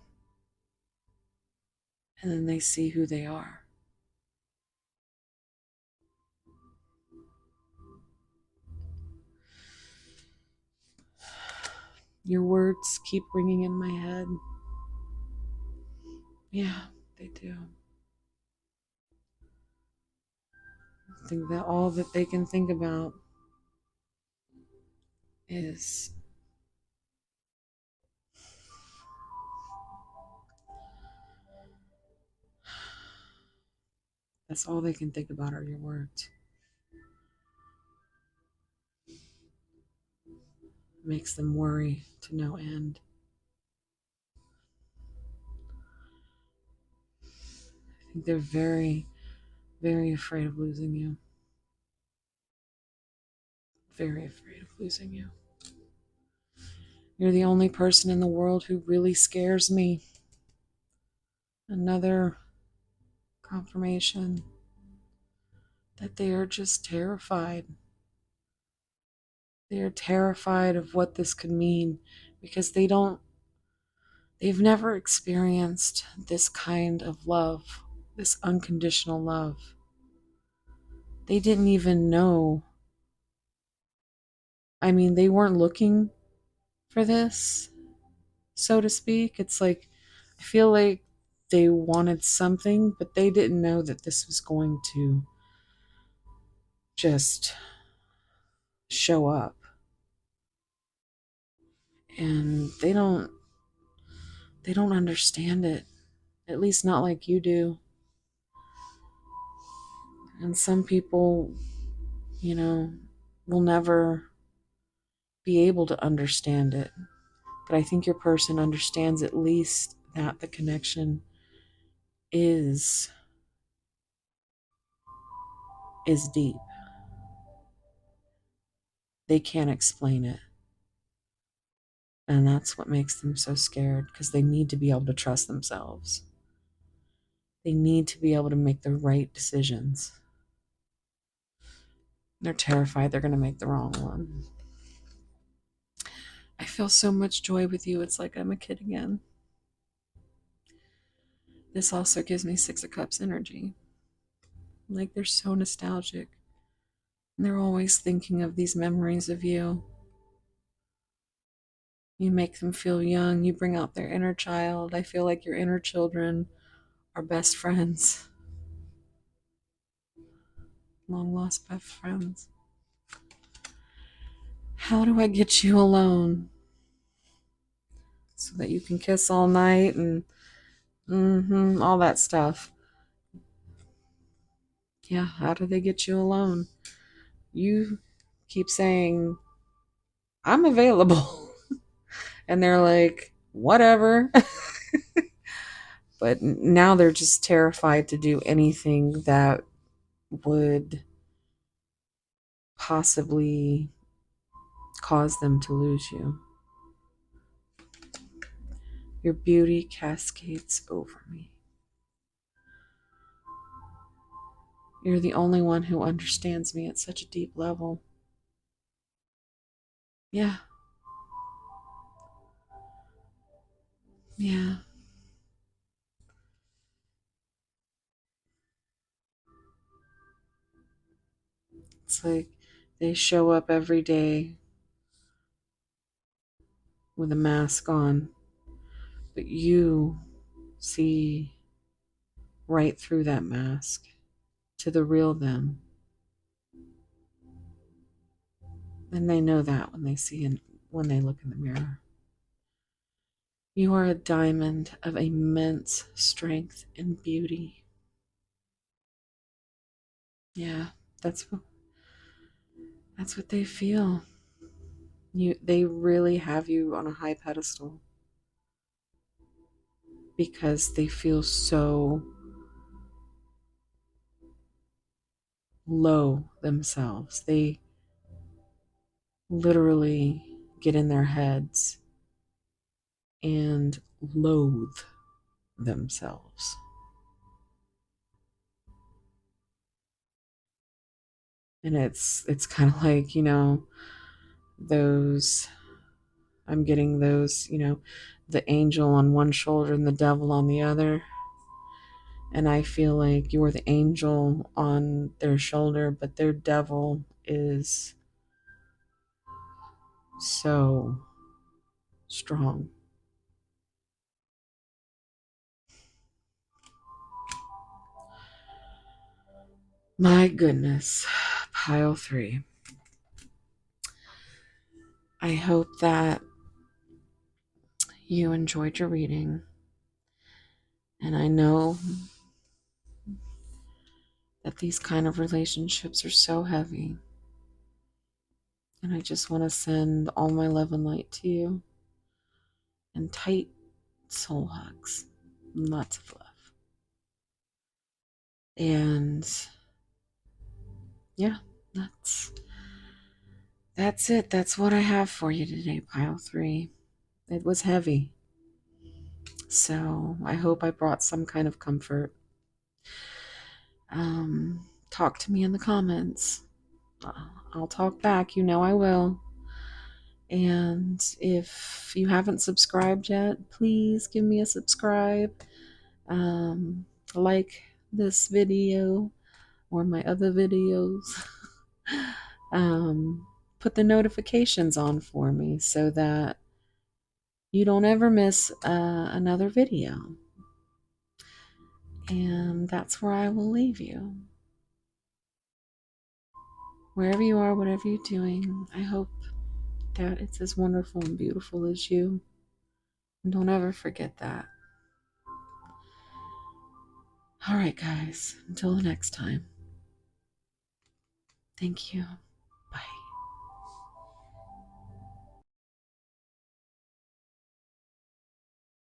And then they see who they are. Your words keep ringing in my head. Yeah, they do. I think that all that they can think about is That's all they can think about are your words. It makes them worry to no end. I think they're very, very afraid of losing you. Very afraid of losing you. You're the only person in the world who really scares me. Another confirmation that they are just terrified. They are terrified of what this could mean because they've never experienced this kind of love, this unconditional love. They didn't even know. I mean, they weren't looking for this, so to speak. It's like, I feel like they wanted something, but they didn't know that this was going to just show up. And they don't understand it, at least not like you do. And some people, you know, will never be able to understand it. But I think your person understands at least that the connection is deep. They can't explain it. And that's what makes them so scared, because they need to be able to trust themselves. They need to be able to make the right decisions. They're terrified they're going to make the wrong one. I feel so much joy with you. It's like I'm a kid again. This also gives me Six of Cups energy. Like they're so nostalgic. And they're always thinking of these memories of you. You make them feel young. You bring out their inner child. I feel like your inner children are best friends. Long lost best friends. How do I get you alone? So that you can kiss all night and all that stuff. Yeah, how do they get you alone? You keep saying, I'm available. And they're like, whatever. But now they're just terrified to do anything that would possibly cause them to lose you. Your beauty cascades over me. You're the only one who understands me at such a deep level. Yeah. Yeah. It's like they show up every day with a mask on, but you see right through that mask to the real them. And they know that when they look in the mirror. You are a diamond of immense strength and beauty. Yeah, that's what they feel. They really have you on a high pedestal because they feel so low themselves. They literally get in their heads and loathe themselves. And it's kind of like, those I'm getting those, the angel on one shoulder and the devil on the other. And I feel like you're the angel on their shoulder, but their devil is so strong. My goodness. Pile 3. I hope that you enjoyed your reading. And I know that these kind of relationships are so heavy. And I just want to send all my love and light to you and tight soul hugs. Lots of love. And yeah, that's it. That's what I have for you today, pile 3. It was heavy. So I hope I brought some kind of comfort. Talk to me in the comments. I'll talk back. You know I will. And if you haven't subscribed yet, please give me a subscribe. Um, like this video or my other videos. Put the notifications on for me so that you don't ever miss another video. And that's where I will leave you. Wherever you are, whatever you're doing, I hope that it's as wonderful and beautiful as you. And don't ever forget that. All right, guys, until the next time. Thank you.